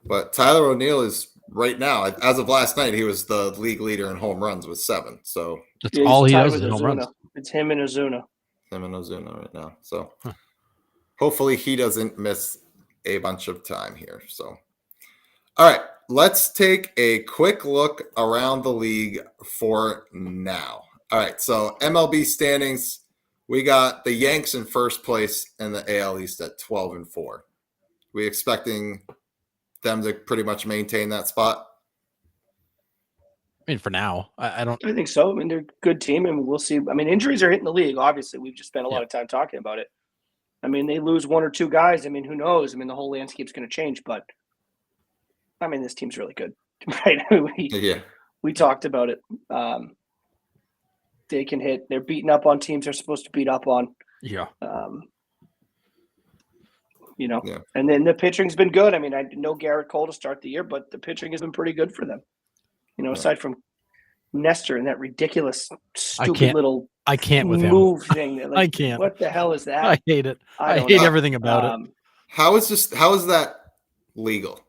but Tyler O'Neill is right now, as of last night, he was the league leader in home runs with 7. So That's Yeah, all he's he tied does with is home Ozuna. runs. It's him and Ozuna. him and Ozuna right now. So hopefully he doesn't miss a bunch of time here. So, all right, let's take a quick look around the league for now. All right, so MLB standings, we got the Yanks in first place in the AL East at 12-4. We expecting them to pretty much maintain that spot? I mean, for now, I don't. I think so. I mean, they're a good team, and we'll see. I mean, injuries are hitting the league. Obviously, we've just spent a lot of time talking about it. I mean, they lose 1 or 2 guys. I mean, who knows? I mean, the whole landscape's going to change. But I mean, this team's really good, right? I mean, we talked about it. They can hit. They're beating up on teams they're supposed to beat up on. Yeah. And then the pitching's been good. I mean, I know Garrett Cole to start the year, but the pitching has been pretty good for them. Aside from Nestor and that ridiculous, stupid little I can't with him. move thing. I can't. What the hell is that? I hate it. I don't hate know. everything about it. How is that legal?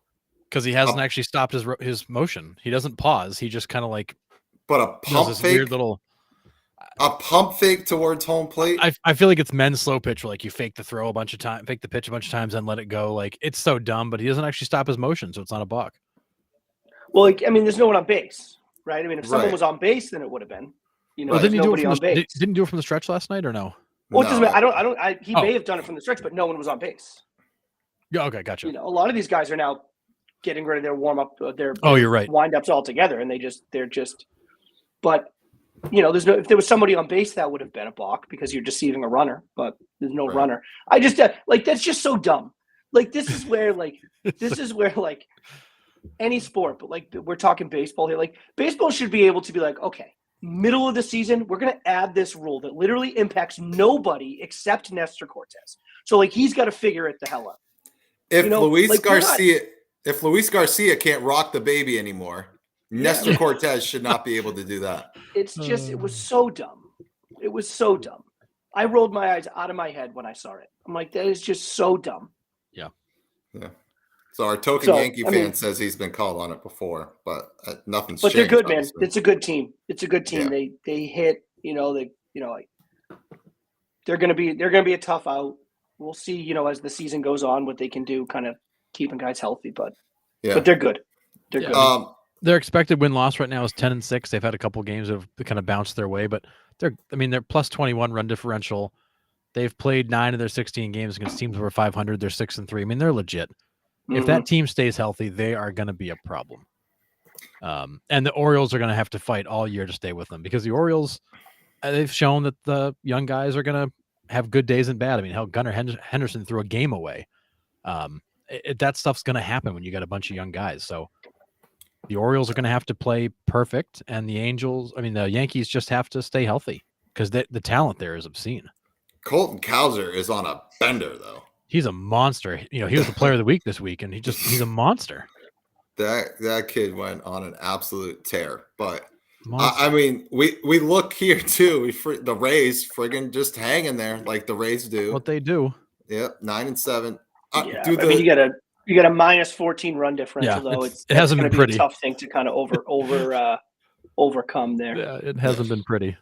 Because he hasn't actually stopped his motion. He doesn't pause. He just kind of like But a does pump this fake, weird little. a pump fake towards home plate. I feel like it's men's slow pitch, where like you fake the throw a bunch of times, fake the pitch a bunch of times, and let it go. Like it's so dumb, but he doesn't actually stop his motion, so it's not a balk. Well, I mean, there's no one on base, right? I mean, if someone Right. was on base, then it would have been. Well, there's didn't he do it nobody from on the, base. didn't do it from the stretch last night or no? Well, it doesn't No. matter. He may have done it from the stretch, but no one was on base. Yeah. Okay. Gotcha. A lot of these guys are now getting rid of their warm up, their You're right. wind ups altogether, and they're just. But there's no. If there was somebody on base, that would have been a balk because you're deceiving a runner. But there's no Right. runner. I just that's just so dumb. Like this is where any sport, but like we're talking baseball here. Like baseball should be able to be like, okay, middle of the season, we're going to add this rule that literally impacts nobody except Nestor Cortez. So like he's got to figure it the hell out. If Luis like, Garcia can't rock the baby anymore, Nestor Cortez should not be able to do that. It's just it was so dumb. It was so dumb. I rolled my eyes out of my head when I saw it. I'm like, that is just so dumb. Yeah. So our token Yankee fan says he's been called on it before, but nothing's changed. But they're good, man. Obviously. It's a good team. It's a good team. Yeah. They hit. They're gonna be a tough out. We'll see. As the season goes on, what they can do, kind of keeping guys healthy. But they're good. They're good. Their expected win-loss right now is 10-6. They've had a couple games that have kind of bounced their way, but they're plus 21 run differential. They've played 9 of their 16 games against teams over 500. They're 6-3. I mean, they're legit. If that team stays healthy, they are going to be a problem. And the Orioles are going to have to fight all year to stay with them because the Orioles, they've shown that the young guys are going to have good days and bad. I mean, hell, Gunnar Henderson threw a game away. That stuff's going to happen when you got a bunch of young guys. So the Orioles are going to have to play perfect, and the Yankees just have to stay healthy because the talent there is obscene. Colton Cowser is on a bender, though. He's a monster. He was the player of the week this week, and he's a monster. That kid went on an absolute tear. But Monster. I mean, we look here too. The Rays friggin' just hanging there like the Rays do. What they do. Yep, 9-7. Yeah, I mean, you got a minus 14 run differential, though. It hasn't been pretty. A tough thing to kind of overcome there. Yeah, it hasn't been pretty.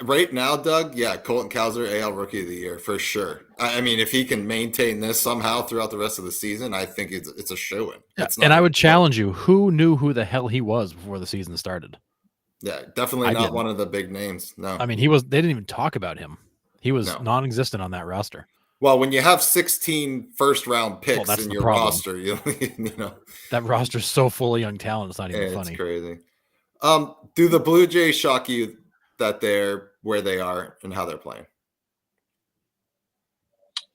Right now, Doug, Colton Cowser, AL Rookie of the Year for sure. I mean, if he can maintain this somehow throughout the rest of the season, I think it's a shoo-in. Yeah, and I would challenge you: who knew who the hell he was before the season started? Yeah, definitely not one of the big names. No, I mean, they didn't even talk about him. He was non-existent on that roster. Well, when you have 16 first-round picks in your roster, you know that roster's so full of young talent. It's not even funny. It's crazy. Do the Blue Jays shock you that they're where they are and how they're playing?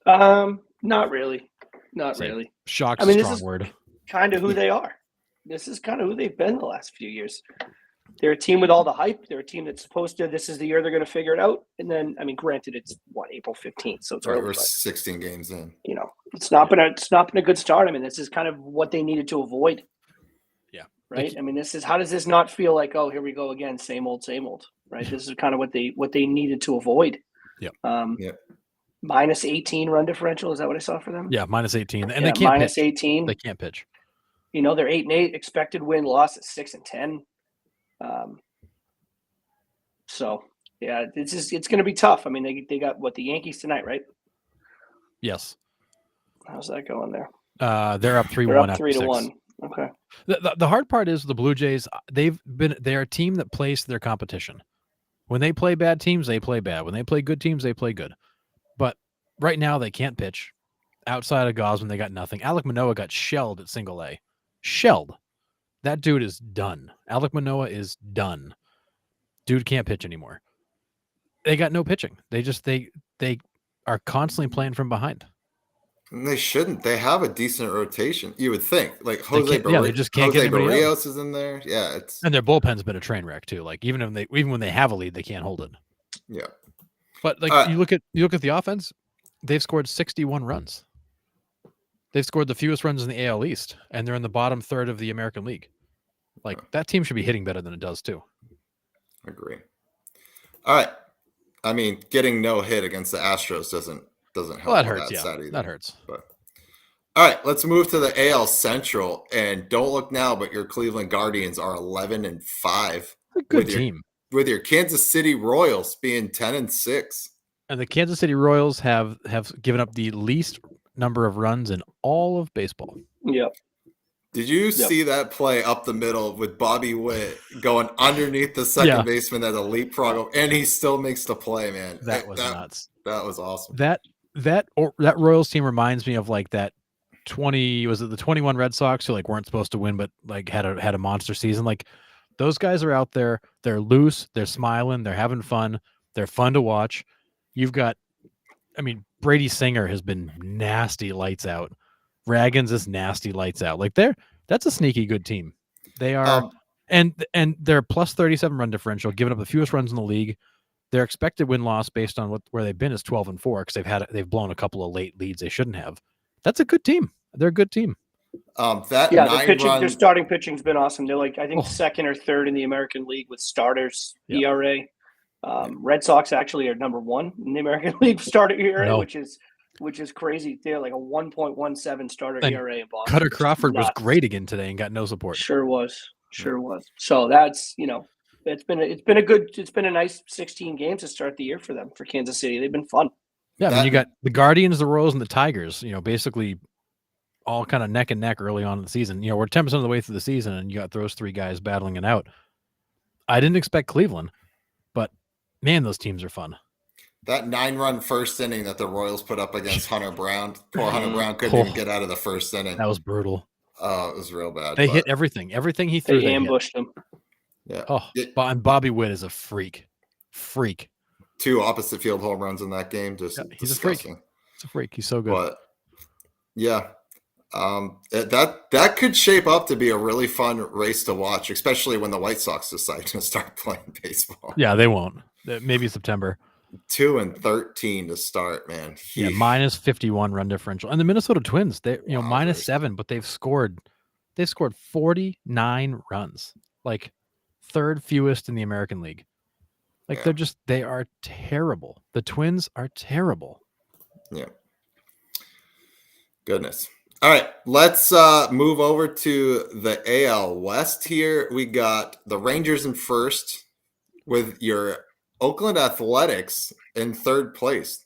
Not really. Not really. Shock's a strong word. Kind of who they are. This is kind of who they've been the last few years. They're a team with all the hype. They're a team that's supposed to, this is the year they're going to figure it out. And then, I mean, granted, it's April 15th. So it's right, we're 16 games in. You know, it's not been a good start. I mean, this is kind of what they needed to avoid. Yeah. Right. I mean, how does this not feel like, oh, here we go again, same old, right? This is kind of what they needed to avoid. Yeah. Minus 18 run differential. Is that what I saw for them? Yeah. Minus 18. And they can't minus pitch. 18. They can't pitch. You know, they're 8-8 expected win loss at 6-10. So yeah, it's going to be tough. I mean, they got the Yankees tonight, right? Yes. How's that going there? They're up 3-1. They're up 3-1. Okay. The hard part is the Blue Jays. They're a team that plays their competition. When they play bad teams, they play bad. When they play good teams, they play good. But right now, they can't pitch. Outside of Gosman, they got nothing. Alek Manoah got shelled at single A. Shelled. That dude is done. Alek Manoah is done. Dude can't pitch anymore. They got no pitching. They are constantly playing from behind. And they shouldn't. They have a decent rotation. You would think, like they just can't get anybody else. Is in there. Yeah, and their bullpen's been a train wreck too. Like even when they have a lead, they can't hold it. Yeah, but like you look at the offense, they've scored 61 runs. They've scored the fewest runs in the AL East, and they're in the bottom third of the American League. Like that team should be hitting better than it does too. Agree. All right. I mean, getting no hit against the Astros doesn't help. Well, that hurts. That hurts. But all right, let's move to the AL Central. And don't look now, but your Cleveland Guardians are 11-5. A good team. With your Kansas City Royals being 10-6. And the Kansas City Royals have given up the least number of runs in all of baseball. Yep. Did you see that play up the middle with Bobby Witt going underneath the second baseman at a leapfrog, and he still makes the play, man? That was nuts. That was awesome. That Royals team reminds me of like that 21 Red Sox who like weren't supposed to win but like had a monster season. Like those guys are out there, they're loose, they're smiling, they're having fun, they're fun to watch. You've got, I mean, Brady Singer has been nasty lights out. Raggins is nasty lights out. Like that's a sneaky good team. They are, and they're plus 37 run differential, giving up the fewest runs in the league. Their expected win loss based on where they've been is 12-4 because they've blown a couple of late leads they shouldn't have. That's a good team. They're a good team. Their starting pitching's been awesome. They're like I think second or third in the American League with starters ERA. Red Sox actually are number one in the American League starter ERA, which is crazy. They're like a 1.17 starter ERA in Boston. Cutter Crawford was great again today and got no support. Sure was. So that's it's been a nice 16 games to start the year for them for Kansas City. They've been fun. Yeah, I mean, you got the Guardians, the Royals, and the Tigers. Basically all kind of neck and neck early on in the season. We're 10% of the way through the season, and you got those three guys battling it out. I didn't expect Cleveland, but man, those teams are fun. That 9-run first inning that the Royals put up against Hunter Brown. Poor Hunter Brown couldn't even get out of the first inning. That was brutal. Oh, it was real bad. They hit everything. Everything he threw. They ambushed him. Yeah. Oh, and Bobby Witt is a freak. 2 opposite field home runs in that game. Just Yeah, he's a freak. disgusting. He's a freak. He's so good. But yeah, that could shape up to be a really fun race to watch, especially when the White Sox decide to start playing baseball. Yeah, they won't. Maybe September. 2-13 to start, man. Yeah, minus 51 run differential. And the Minnesota Twins, they minus 7, but they've scored 49 runs. Like third fewest in the American League. Like they are terrible. The Twins are terrible. Yeah. Goodness. All right, let's move over to the AL West here. We got the Rangers in first with your Oakland Athletics in third place.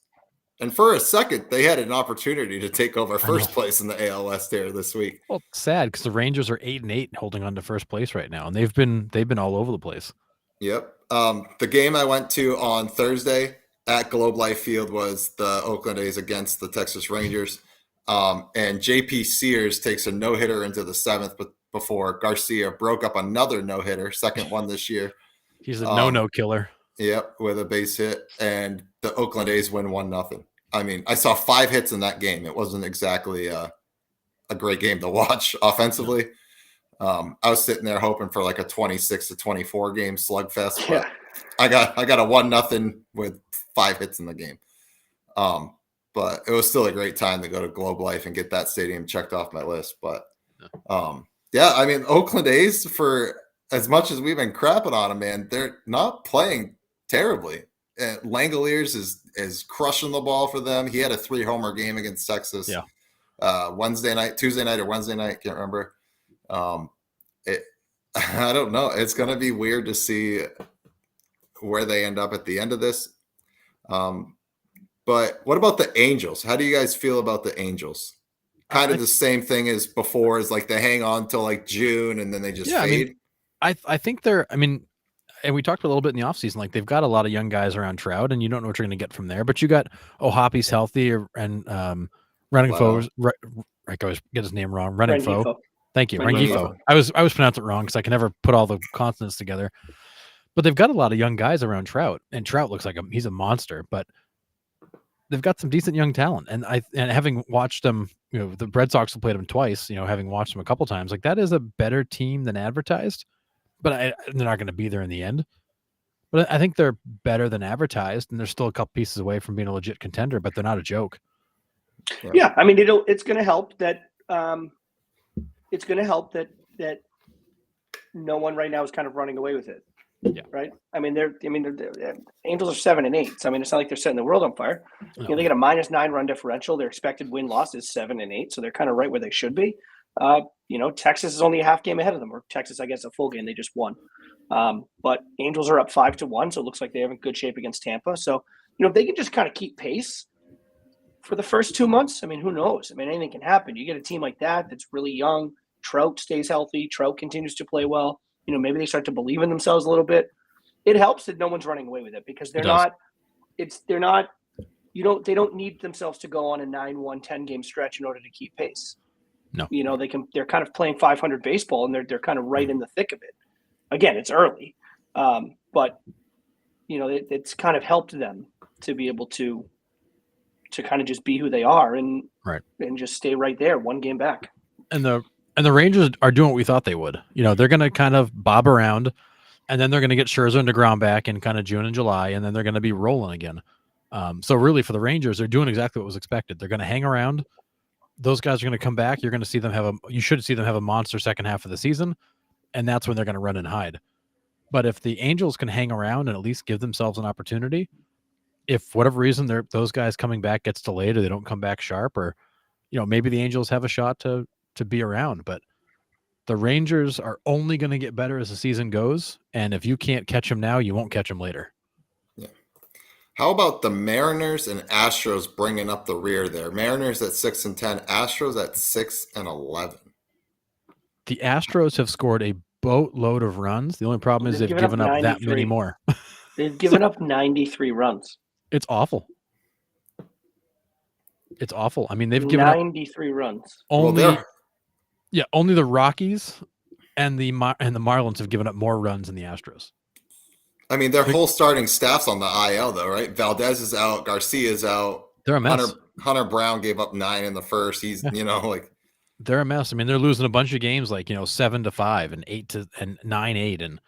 And for a second, they had an opportunity to take over first place in the AL West here this week. Well, it's sad because the Rangers are 8-8 holding on to first place right now, and they've been all over the place. Yep. The game I went to on Thursday at Globe Life Field was the Oakland A's against the Texas Rangers. And JP Sears takes a no-hitter into the 7th, but before Garcia broke up another no-hitter, second one this year. He's a no killer. Yep, with a base hit, and the Oakland A's win 1-0. I mean, I saw 5 hits in that game. It wasn't exactly a great game to watch offensively. I was sitting there hoping for like a 26-24 game slugfest, but I got a 1-0 with 5 hits in the game. But it was still a great time to go to Globe Life and get that stadium checked off my list. But I mean, Oakland A's, for as much as we've been crapping on them, man, they're not playing terribly. And Langoliers is crushing the ball for them. He had a 3-homer game against Texas. Yeah. Tuesday night or Wednesday night, can't remember. I don't know. It's going to be weird to see where they end up at the end of this. But what about the Angels? How do you guys feel about the Angels? Kind of the same thing as before, is like they hang on till like June and then they just fade. I think they're, and we talked a little bit in the offseason, like they've got a lot of young guys around Trout, and you don't know what you're going to get from there. But you got O'Hoppy's healthy, and Rengifo. I always get his name wrong. Rengifo. Thank you, Rengifo. I was pronouncing it wrong because I can never put all the consonants together. But they've got a lot of young guys around Trout, and Trout looks like he's a monster. But they've got some decent young talent, and having watched them, the Red Sox have played them twice. Having watched them a couple times, like that is a better team than advertised. But they're not going to be there in the end. But I think they're better than advertised, and they're still a couple pieces away from being a legit contender. But they're not a joke. Yeah, I mean, it's going to help that that no one right now is kind of running away with it. Yeah. Right. I mean, they're Angels are 7-8. So I mean, it's not like they're setting the world on fire. No. They get a -9 run differential. Their expected win-loss is 7-8. So they're kind of right where they should be. Texas is only a half game ahead of them, or Texas, I guess, a full game. They just won. But Angels are up 5-1. So it looks like they have in good shape against Tampa. So, if they can just kind of keep pace for the first 2 months, I mean, who knows? I mean, anything can happen. You get a team like that's really young. Trout stays healthy. Trout continues to play well. Maybe they start to believe in themselves a little bit. It helps that no one's running away with it because they don't need themselves to go on a 9-1 10-game stretch in order to keep pace. No. They're kind of playing 500 baseball, and they're kind of right in the thick of it. Again, it's early. But it's kind of helped them to be able to kind of just be who they are and just stay right there, one game back. And the Rangers are doing what we thought they would. They're going to kind of bob around, and then they're going to get Scherzer and DeGrom back in kind of June and July, and then they're going to be rolling again. So really, for the Rangers, they're doing exactly what was expected. They're going to hang around. Those guys are going to come back. You're going to see them you should see them have a monster second half of the season, and that's when they're going to run and hide. But if the Angels can hang around and at least give themselves an opportunity, if for whatever reason those guys coming back gets delayed or they don't come back sharp, or maybe the Angels have a shot to be around. But the Rangers are only going to get better as the season goes, and if you can't catch them now, you won't catch them later. Yeah. How about the Mariners and Astros bringing up the rear there? Mariners at 6-10, Astros at 6-11. The Astros have scored a boatload of runs. The only problem is they've given up that many more. They've given up 93 runs. It's awful. It's awful. I mean, they've given 93 runs. Only the Rockies and the Marlins have given up more runs than the Astros. I mean, their whole starting staff's on the IL though, right? Valdez is out, Garcia's out. They're a mess. Hunter Brown gave up 9 in the first. He's like They're a mess. I mean, they're losing a bunch of games, like 7-5 and 9-8, and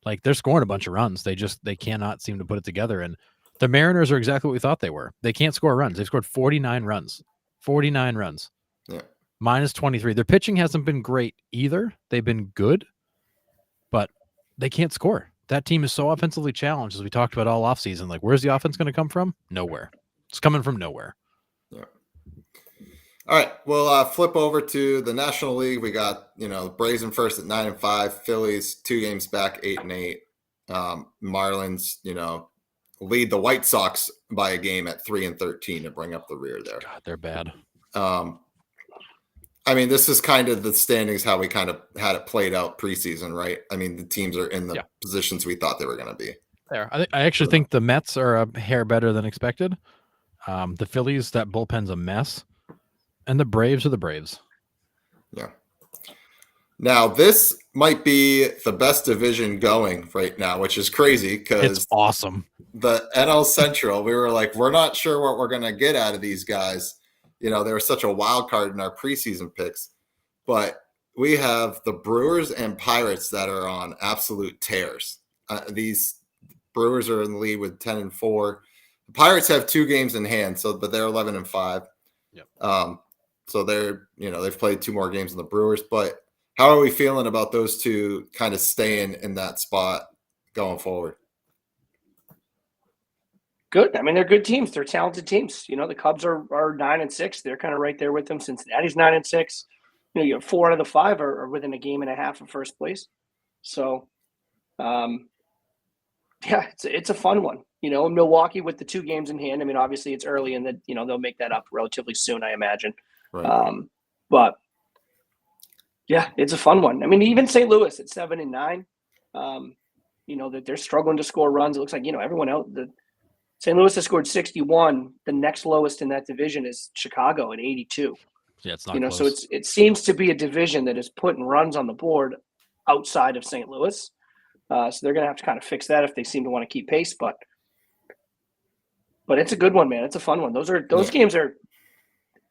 like they're scoring a bunch of runs. They cannot seem to put it together. And the Mariners are exactly what we thought they were. They can't score runs. They've scored 49 runs. 49 runs. Yeah. Minus 23. Their pitching hasn't been great either. They've been good, but they can't score. That team is so offensively challenged, as we talked about all offseason. Like, where's the offense going to come from? Nowhere. It's coming from nowhere. Yeah. All right, we'll flip over to the National League. We got Braves in first at 9-5, Phillies 2 games back 8-8. Marlins lead the White Sox by a game at 3-13 to bring up the rear there. God, they're bad. I mean, this is kind of the standings how we kind of had it played out preseason, right? I mean, the teams are in the positions we thought they were going to be. There, I actually think the Mets are a hair better than expected. The Phillies, that bullpen's a mess. And the Braves are the Braves. Yeah. Now, this might be the best division going right now, which is crazy because it's awesome. The NL Central, we were like, we're not sure what we're going to get out of these guys. They were such a wild card in our preseason picks. But we have the Brewers and Pirates that are on absolute tears. These Brewers are in the lead with 10-4. The Pirates have 2 games in hand, but they're 11-5. Yep. So they're, they've played 2 more games than the Brewers. But how are we feeling about those two kind of staying in that spot going forward? Good. I mean, they're good teams. They're talented teams. The Cubs are 9-6. They're kind of right there with them. Cincinnati's 9-6. You have 4 out of the 5 are within a game and a half of first place. So, it's a fun one. Milwaukee with the 2 games in hand. I mean, obviously it's early and that they'll make that up relatively soon, I imagine. Right. But yeah, it's a fun one. I mean, even St. Louis at 7-9, that they're struggling to score runs. It looks like everyone else. St. Louis has scored 61. The next lowest in that division is Chicago at 82. Yeah, it's not close. So it seems to be a division that is putting runs on the board outside of St. Louis. So they're going to have to kind of fix that if they seem to want to keep pace. But it's a good one, man. It's a fun one. Those games are.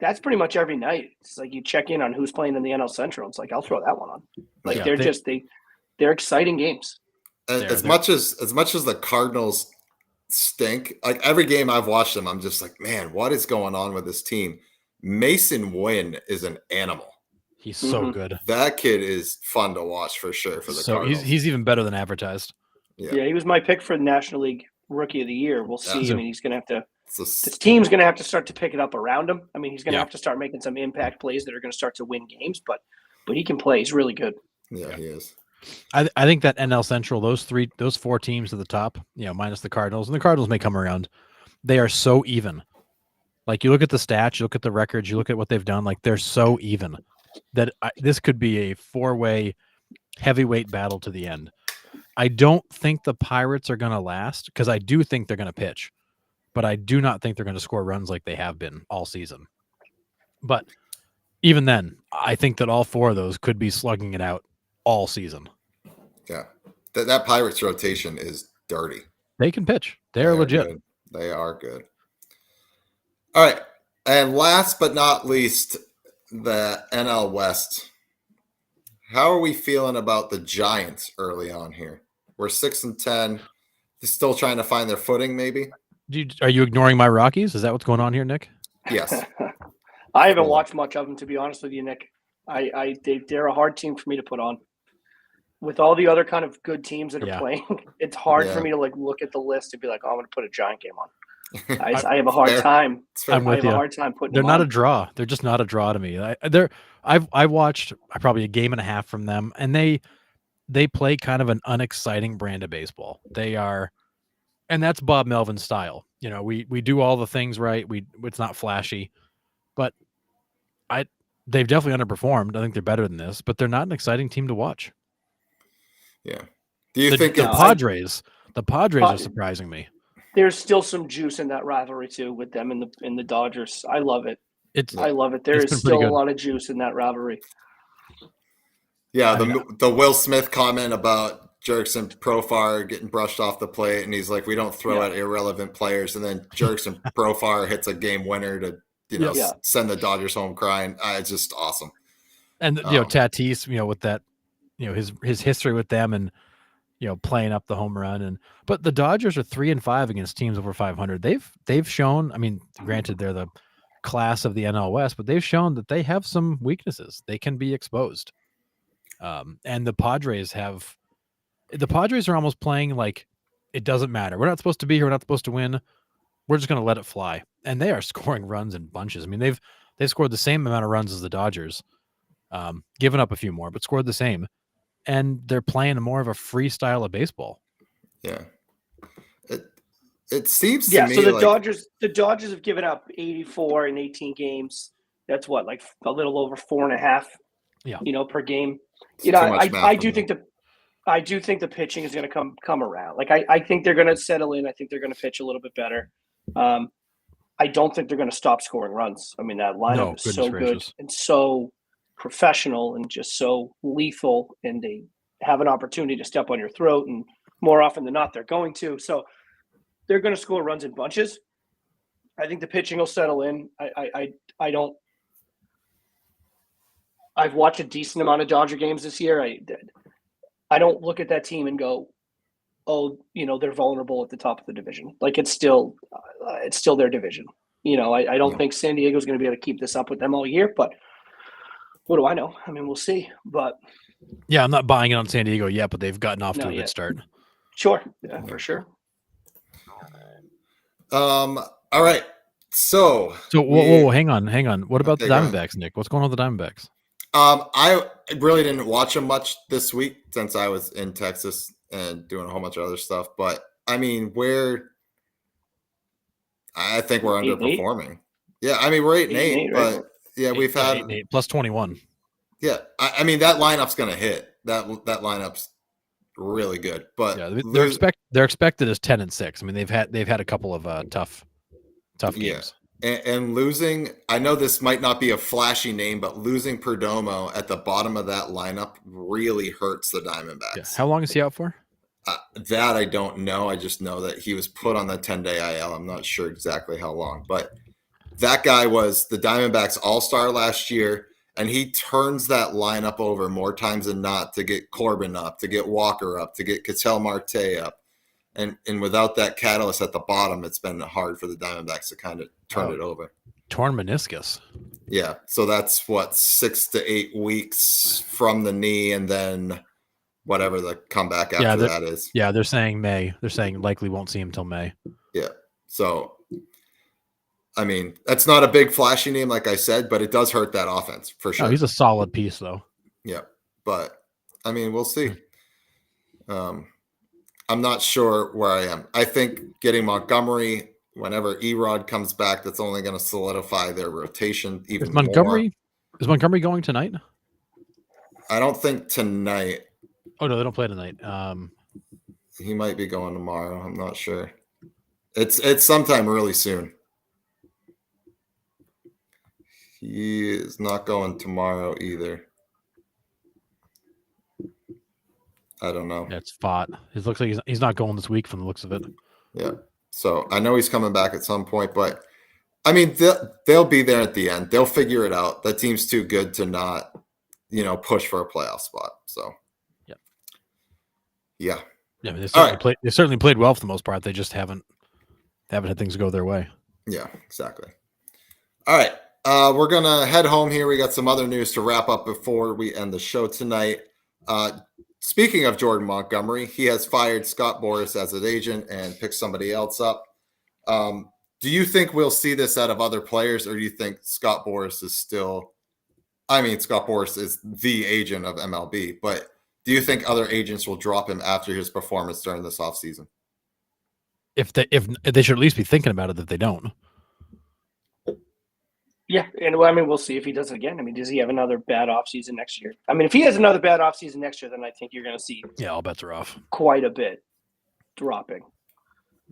That's pretty much every night. It's like you check in on who's playing in the NL Central. It's like I'll throw that one on. Like they're exciting games. As much as the Cardinals stink, like every game I've watched them, I'm just like, man, what is going on with this team? Mason Wynn is an animal. He's so good. That kid is fun to watch for sure. For the Cardinals, he's even better than advertised. Yeah, he was my pick for the National League Rookie of the Year. We'll see. I mean, he's going to have to. This team's going to have to start to pick it up around him. I mean, he's going to have to start making some impact plays that are going to start to win games. But he can play. He's really good. Yeah, he is. I think that NL Central, those 4 teams at the top, minus the Cardinals, and the Cardinals may come around. They are so even. Like you look at the stats, you look at the records, you look at what they've done. Like they're so even that this could be a 4-way heavyweight battle to the end. I don't think the Pirates are going to last because I do think they're going to pitch, but I do not think they're going to score runs like they have been all season. But even then, I think that all 4 of those could be slugging it out all season. Yeah. That Pirates rotation is dirty. They can pitch. They're legit. Good. They are good. All right. And last but not least, the NL West. How are we feeling about the Giants early on here? We're 6-10. They're still trying to find their footing, maybe. Are you ignoring my Rockies? Is that what's going on here, Nick? Yes. I haven't watched much of them, to be honest with you, Nick. They're a hard team for me to put on. With all the other kind of good teams that are playing, it's hard for me to look at the list and be like, oh, I'm going to put a Giant game on. I have a hard time. I'm with you. A hard time putting. They're not on. a draw. They're just not a draw to me. I've watched probably a game and a half from them, and they play kind of an unexciting brand of baseball. They are, and that's Bob Melvin's style. We do all the things right. It's not flashy, but they've definitely underperformed. I think they're better than this, but they're not an exciting team to watch. Yeah. Do you think the Padres? The Padres are surprising me. There's still some juice in that rivalry too with them in the Dodgers. I love it. I love it. There is still a lot of juice in that rivalry. Yeah, the Will Smith comment about Jerks and Profar getting brushed off the plate, and he's like, we don't throw at irrelevant players. And then Jerks and Profar hits a game winner to, send the Dodgers home crying. It's just awesome. And, Tatis, with that, his history with them and, playing up the home run. But the Dodgers are 3-5 against teams over 500. They've shown, I mean, granted, they're the class of the NL West, but they've shown that they have some weaknesses. They can be exposed. And the Padres are almost playing like it doesn't matter. We're not supposed to be here. We're not supposed to win. We're just going to let it fly. And they are scoring runs in bunches. I mean, they've scored the same amount of runs as the Dodgers, given up a few more, but scored the same. And they're playing more of a free style of baseball. Yeah. It seems to me so the Dodgers have given up 84 in 18 games. That's what, like a little over 4.5, per game. I do think the pitching is going to come around. Like I think they're going to settle in. I think they're going to pitch a little bit better. I don't think they're going to stop scoring runs. I mean, that lineup is so good and so professional and just so lethal, and they have an opportunity to step on your throat, and more often than not, they're going to. So they're going to score runs in bunches. I think the pitching will settle in. I've watched a decent amount of Dodger games this year. I don't look at that team and go, oh, they're vulnerable at the top of the division. Like it's still their division. I don't think San Diego's going to be able to keep this up with them all year, but what do I know? I mean, we'll see, but yeah, I'm not buying it on San Diego yet, but they've gotten off to a good start. Sure. Yeah, for sure. All right. So whoa, hang on. What about the Diamondbacks, Nick? What's going on with the Diamondbacks? I really didn't watch them much this week since I was in Texas and doing a whole bunch of other stuff. But I mean, I think we're underperforming. 8-8? Yeah, I mean, we're 8-8, but right? Yeah, we've had 8-8 plus 21. Yeah, I mean that lineup's going to hit. That lineup's really good. But yeah, they're expected as 10-6. I mean, they've had a couple of tough games. And losing, I know this might not be a flashy name, but losing Perdomo at the bottom of that lineup really hurts the Diamondbacks. Yeah. How long is he out for? That I don't know. I just know that he was put on the 10-day IL. I'm not sure exactly how long, but that guy was the Diamondbacks all-star last year, and he turns that lineup over more times than not to get Corbin up, to get Walker up, to get Ketel Marte up. And without that catalyst at the bottom, it's been hard for the Diamondbacks to kind of turn it over. Torn meniscus. Yeah. So that's 6 to 8 weeks from the knee, and then whatever the comeback after that is. Yeah, they're saying May. They're saying likely won't see him till May. Yeah. So, I mean, that's not a big flashy name, like I said, but it does hurt that offense for sure. No, he's a solid piece, though. Yeah. But, I mean, we'll see. I'm not sure where I am. I think getting Montgomery, whenever Erod comes back, that's only going to solidify their rotation even more. Is Montgomery going tonight? I don't think tonight. Oh, no, they don't play tonight. He might be going tomorrow. I'm not sure. It's sometime really soon. He is not going tomorrow either. I don't know. That's Fott. It looks like he's not going this week from the looks of it. Yeah. So I know he's coming back at some point, but I mean, they'll be there at the end. They'll figure it out. That team's too good to not, push for a playoff spot. So, yeah. Yeah, I mean, they certainly played well for the most part. They just haven't had things go their way. Yeah, exactly. All right. We're going to head home here. We got some other news to wrap up before we end the show tonight. Speaking of Jordan Montgomery, he has fired Scott Boras as an agent and picked somebody else up. Do you think we'll see this out of other players, or do you think Scott Boras is still – Scott Boras is the agent of MLB, but do you think other agents will drop him after his performance during this offseason? If they should at least be thinking about it if they don't. Yeah, and we'll see if he does it again. I mean, does he have another bad offseason next year? I mean, if he has another bad offseason next year, then I think you're going to see all bets are off. Quite a bit dropping.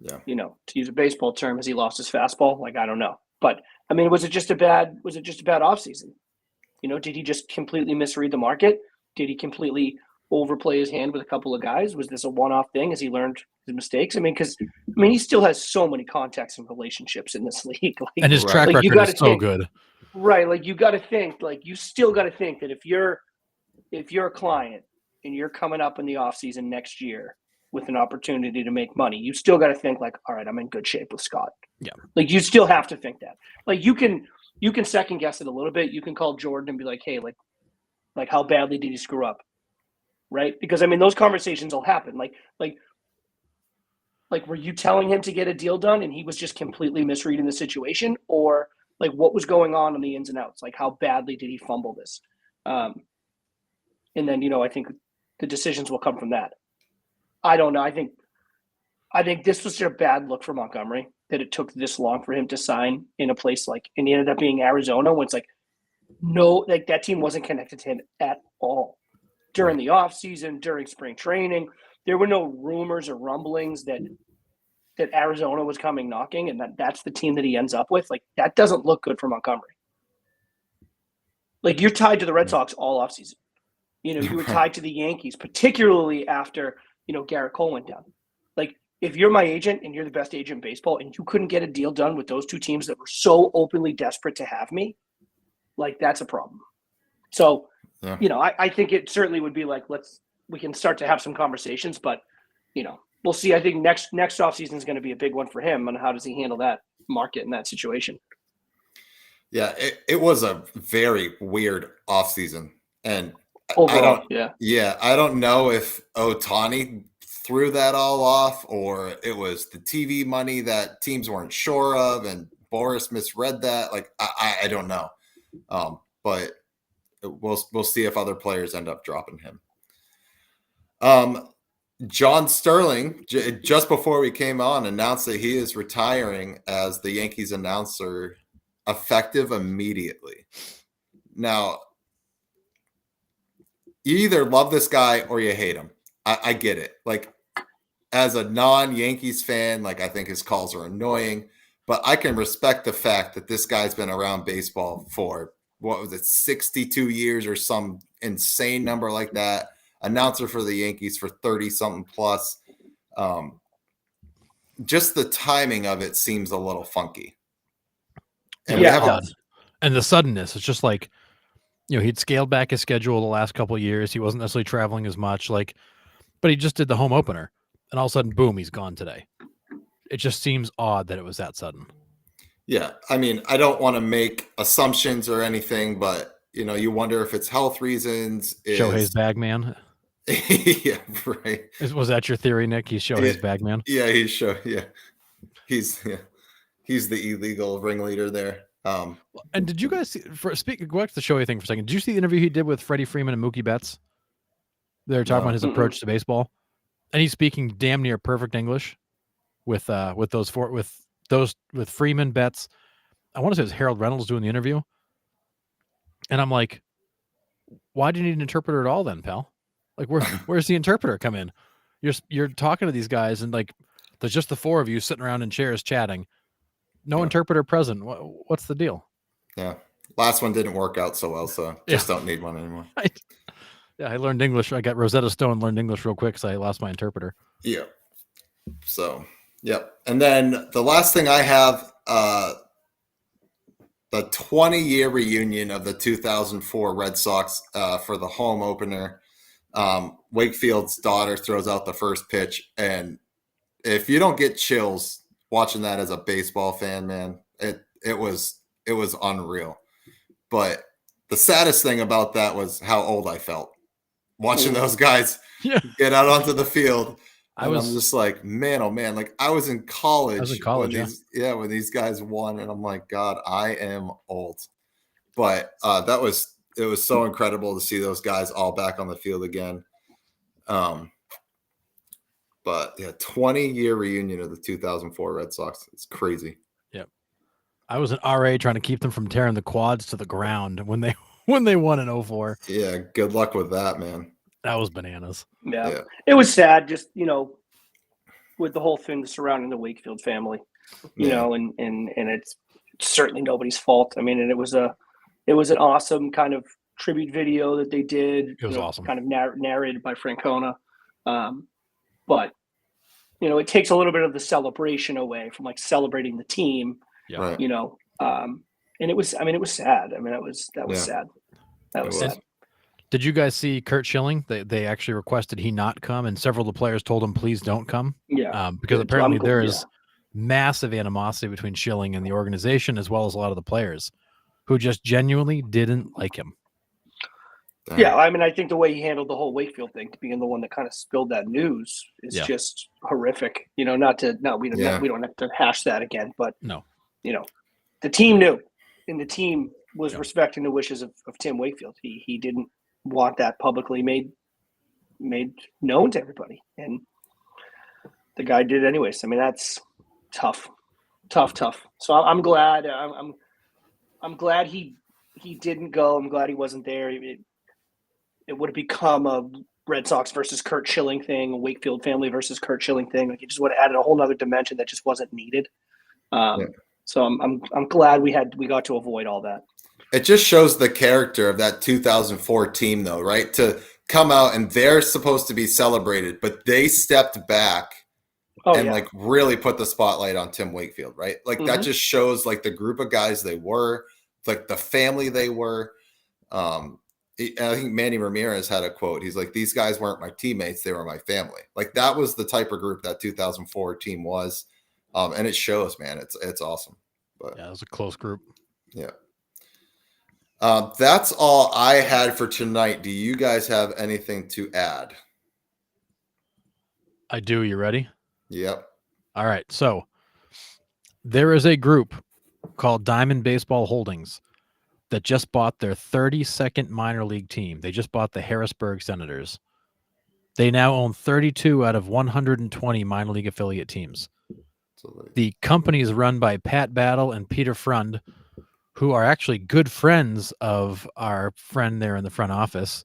Yeah. To use a baseball term, has he lost his fastball? Like, I don't know. But I mean, was it just a bad offseason? Did he just completely misread the market? Did he completely overplay his hand with a couple of guys? Was this a one-off thing? Has he learned his mistakes? I mean, he still has so many contacts and relationships in this league. Like, And his track like, you record gotta is so think, good. right? Like, you got to think, like, you still got to think that if you're a client and you're coming up in the offseason next year with an opportunity to make money, you still got to think like, all right, I'm in good shape with Scott. Yeah. Like, you still have to think that. Like, you can second guess it a little bit. You can call Jordan and be like, hey, like how badly did he screw up? Right? Because I mean, those conversations will happen. Like were you telling him to get a deal done and he was just completely misreading the situation, or like what was going on the ins and outs? Like, how badly did he fumble this? And then, I think the decisions will come from that. I don't know. I think this was a bad look for Montgomery, that it took this long for him to sign in a place like, and it ended up being Arizona, when it's like, no, like that team wasn't connected to him at all during the offseason, during spring training. There were no rumors or rumblings that Arizona was coming knocking, and that's the team that he ends up with. Like, that doesn't look good for Montgomery. Like, you're tied to the Red Sox all offseason. You were tied to the Yankees, particularly after, Garrett Cole went down. Like, if you're my agent and you're the best agent in baseball and you couldn't get a deal done with those two teams that were so openly desperate to have me, like, that's a problem. So, yeah. I think it certainly would be like, we can start to have some conversations, but, we'll see. I think next offseason is going to be a big one for him, and how does he handle that market in that situation? Yeah, it was a very weird offseason. And overall, I don't know if Ohtani threw that all off, or it was the TV money that teams weren't sure of, and Boris misread that. Like, I don't know. But we'll see if other players end up dropping him. John Sterling, just before we came on, announced that he is retiring as the Yankees announcer, effective immediately. Now, you either love this guy or you hate him. I get it. Like, as a non-Yankees fan, like, I think his calls are annoying, but I can respect the fact that this guy's been around baseball for, 62 years or some insane number like that. Announcer for the Yankees for 30-something plus. Just the timing of it seems a little funky. And and the suddenness, it's just like, he'd scaled back his schedule the last couple of years. He wasn't necessarily traveling as much, but he just did the home opener, and all of a sudden, boom, he's gone today. It just seems odd that it was that sudden. Yeah, I mean, I don't want to make assumptions or anything, but you wonder if it's health reasons. Shohei's bag man. Yeah, right. Was that your theory, Nick? He's Shohei's bag man. Yeah, he's the illegal ringleader there. And did you guys see, go back to the Shohei thing for a second? Did you see the interview he did with Freddie Freeman and Mookie Betts? They were talking about his approach to baseball, and he's speaking damn near perfect English with Freeman, Betts. I want to say it was Harold Reynolds doing the interview, and I'm like, why do you need an interpreter at all, then, pal? Like, where's the interpreter come in? You're talking to these guys, and like, there's just the four of you sitting around in chairs chatting. No interpreter present. What's the deal? Yeah. Last one didn't work out so well, so just don't need one anymore. Right. Yeah, I learned English. I got Rosetta Stone, learned English real quick because I lost my interpreter. Yeah. So, yep. And then the last thing I have, the 20-year reunion of the 2004 Red Sox for the home opener. Wakefield's daughter throws out the first pitch, and if you don't get chills watching that as a baseball fan, man, it was unreal. But the saddest thing about that was how old I felt watching those guys get out onto the field. I'm just like, man, oh man, like I was in college, when these guys won, and I'm like, God, I am old. But it was so incredible to see those guys all back on the field again. But yeah, 20-year reunion of the 2004 Red Sox. It's crazy. Yep. I was an RA trying to keep them from tearing the quads to the ground when they won in 2004. Yeah, good luck with that, man. That was bananas. Yeah. It was sad, just with the whole thing surrounding the Wakefield family, you know, and it's certainly nobody's fault. I mean, and it was an awesome kind of tribute video that they did. It was awesome. Kind of narrated by Francona. But it takes a little bit of the celebration away from like celebrating the team. Yeah. Right. And it was sad. I mean, that was Yeah. sad. That It was was. sad. Did you guys see Kurt Schilling? They actually requested he not come, and several of the players told him, please don't come. Yeah. Because Good. apparently I'm there glad, is massive animosity between Schilling and the organization, as well as a lot of the players who just genuinely didn't like him. Dang. Yeah, I mean, I think the way he handled the whole Wakefield thing, to being the one that kind of spilled that news, is just horrific. We don't have to hash that again, but No. The team knew, and the team was respecting the wishes of Tim Wakefield. He didn't want that publicly made known to everybody, and the guy did it anyways. I mean, that's tough. So I'm glad. I'm glad he didn't go. I'm glad he wasn't there. It would have become a Red Sox versus Kurt Schilling thing, a Wakefield family versus Kurt Schilling thing. Like, it just would have added a whole nother dimension that just wasn't needed. So I'm glad we got to avoid all that. It just shows the character of that 2004 team, though, right? To come out and they're supposed to be celebrated, but they stepped back like really put the spotlight on Tim Wakefield, right? Like that just shows like the group of guys they were, like the family they were. I think Manny Ramirez had a quote. He's like, these guys weren't my teammates. They were my family. Like that was the type of group that 2004 team was. And it shows, man, it's awesome. But yeah, it was a close group. Yeah. That's all I had for tonight. Do you guys have anything to add? I do. You ready? Yep. All right. So there is a group called Diamond Baseball Holdings that just bought their 32nd minor league team. They just bought the Harrisburg Senators. They now own 32 out of 120 minor league affiliate teams. Absolutely. The company is run by Pat Battle and Peter Frund, who are actually good friends of our friend there in the front office.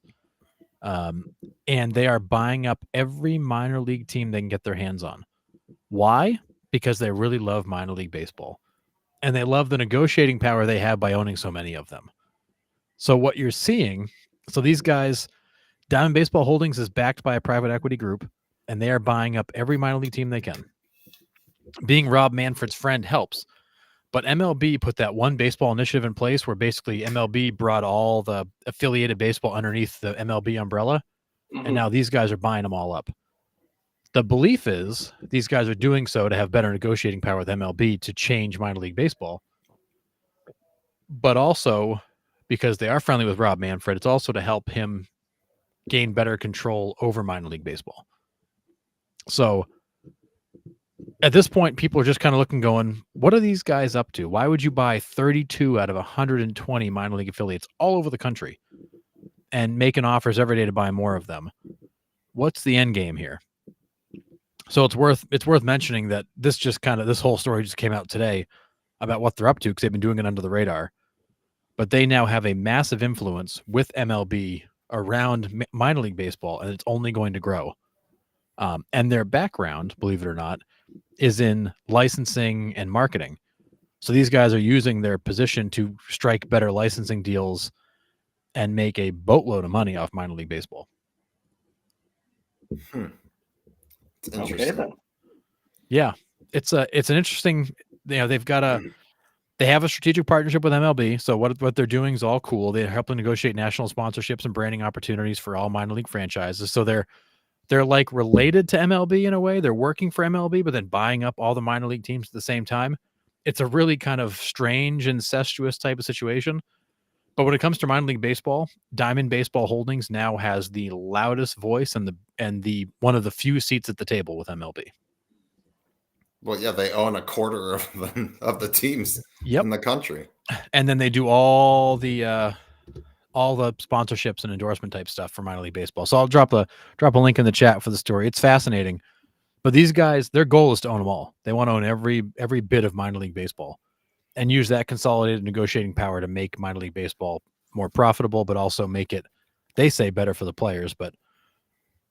And they are buying up every minor league team they can get their hands on. Why? Because they really love minor league baseball. And they love the negotiating power they have by owning so many of them. So what you're seeing, these guys, Diamond Baseball Holdings is backed by a private equity group, and they are buying up every minor league team they can. Being Rob Manfred's friend helps. But MLB put that one baseball initiative in place where basically MLB brought all the affiliated baseball underneath the MLB umbrella, and now these guys are buying them all up. The belief is these guys are doing so to have better negotiating power with MLB to change minor league baseball. But also, because they are friendly with Rob Manfred, it's also to help him gain better control over minor league baseball. So at this point, people are just kind of looking, going, what are these guys up to? Why would you buy 32 out of 120 minor league affiliates all over the country and making offers every day to buy more of them? What's the end game here? So it's worth mentioning that this whole story just came out today about what they're up to, because they've been doing it under the radar. But they now have a massive influence with MLB around minor league baseball, and it's only going to grow. And their background, believe it or not, is in licensing and marketing. So these guys are using their position to strike better licensing deals and make a boatload of money off minor league baseball. It's interesting. Okay, yeah, it's an interesting. They have a strategic partnership with MLB. So what they're doing is all cool. They're helping negotiate national sponsorships and branding opportunities for all minor league franchises. So they're like related to MLB in a way. They're working for MLB, but then buying up all the minor league teams at the same time. It's a really kind of strange, incestuous type of situation. But when it comes to minor league baseball, Diamond Baseball Holdings now has the loudest voice and the one of the few seats at the table with MLB. Well, yeah, they own a quarter of the teams in the country. And then they do all the sponsorships and endorsement type stuff for minor league baseball. So I'll drop a link in the chat for the story. It's fascinating. But these guys, their goal is to own them all. They want to own every bit of minor league baseball and use that consolidated negotiating power to make minor league baseball more profitable, but also make it, they say, better for the players. But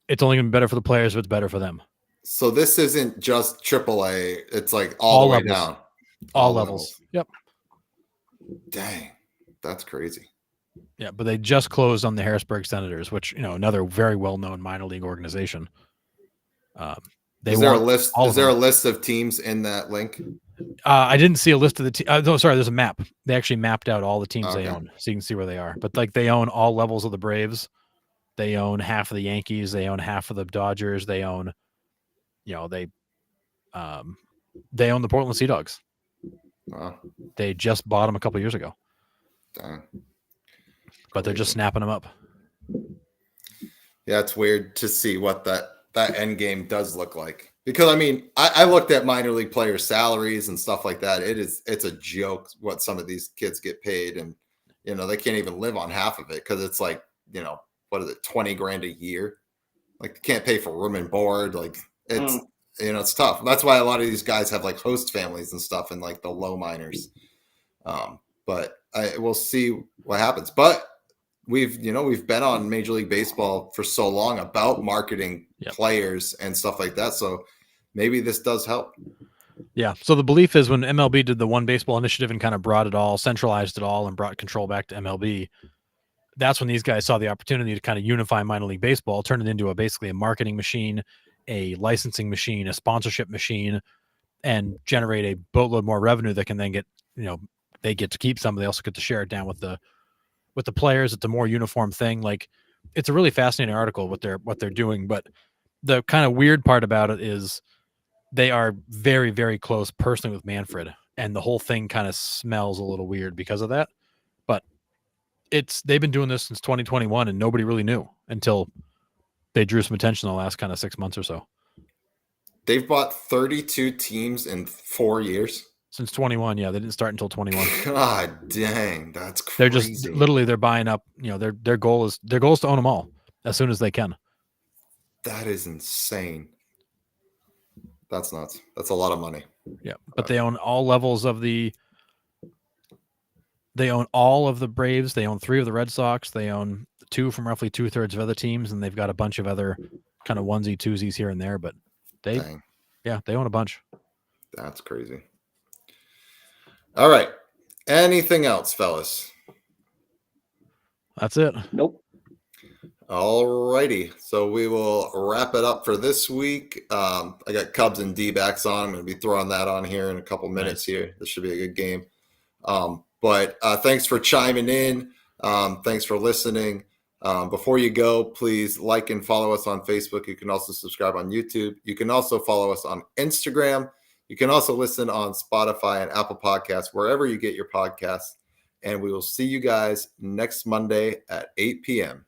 it's only going to be better for the players if it's better for them. So this isn't just AAA. It's like all the way levels. down. All levels. Yep. Dang. That's crazy. Yeah, but they just closed on the Harrisburg Senators, which another very well-known minor league organization. They Is there a want list? all Is of there a them. list of teams in that link? I didn't see a list of the teams. No, sorry, there's a map. They actually mapped out all the teams they Okay. own, so you can see where they are. But like, they own all levels of the Braves. They own half of the Yankees. They own half of the Dodgers. They own, they own the Portland Sea Dogs. Wow. They just bought them a couple years ago, Dang. but they're just Crazy. snapping them up. Yeah, it's weird to see what that end game does look like. Because I mean, I looked at minor league players' salaries and stuff like that. It's a joke what some of these kids get paid, and they can't even live on half of it because it's like, what is it, 20 grand a year? Like, they can't pay for room and board. Like, it's it's tough. That's why a lot of these guys have like host families and stuff in like the low minors. But we'll see what happens. But we've been on Major League Baseball for so long about marketing players and stuff like that. So maybe this does help. Yeah. So the belief is when MLB did the One Baseball initiative and kind of brought it all, centralized it all, and brought control back to MLB, that's when these guys saw the opportunity to kind of unify minor league baseball, turn it into basically a marketing machine, a licensing machine, a sponsorship machine, and generate a boatload more revenue that can then get, they get to keep some, but they also get to share it down with the players. It's a more uniform thing. Like, it's a really fascinating article what they're doing, but the kind of weird part about it is they are very, very close personally with Manfred, and the whole thing kind of smells a little weird because of that. But they've been doing this since 2021, and nobody really knew until they drew some attention in the last kind of 6 months or so. They've bought 32 teams in 4 years. Since 21, yeah, they didn't start until 21. God dang, that's crazy. They're just literally they're buying up. Their goal is to own them all as soon as they can. That is insane. That's nuts. That's a lot of money. Yeah, but they own all levels of the. They own all of the Braves. They own 3 of the Red Sox. They own 2 from roughly 2/3 of other teams, and they've got a bunch of other kind of onesie twosies here and there. But they own a bunch. That's crazy. All right. Anything else, fellas? That's it. Nope. All righty. So we will wrap it up for this week. I got Cubs and D-backs on. I'm going to be throwing that on here in a couple minutes here. This should be a good game. But thanks for chiming in. Thanks for listening. Before you go, please like and follow us on Facebook. You can also subscribe on YouTube. You can also follow us on Instagram. You can also listen on Spotify and Apple Podcasts, wherever you get your podcasts. And we will see you guys next Monday at 8 p.m.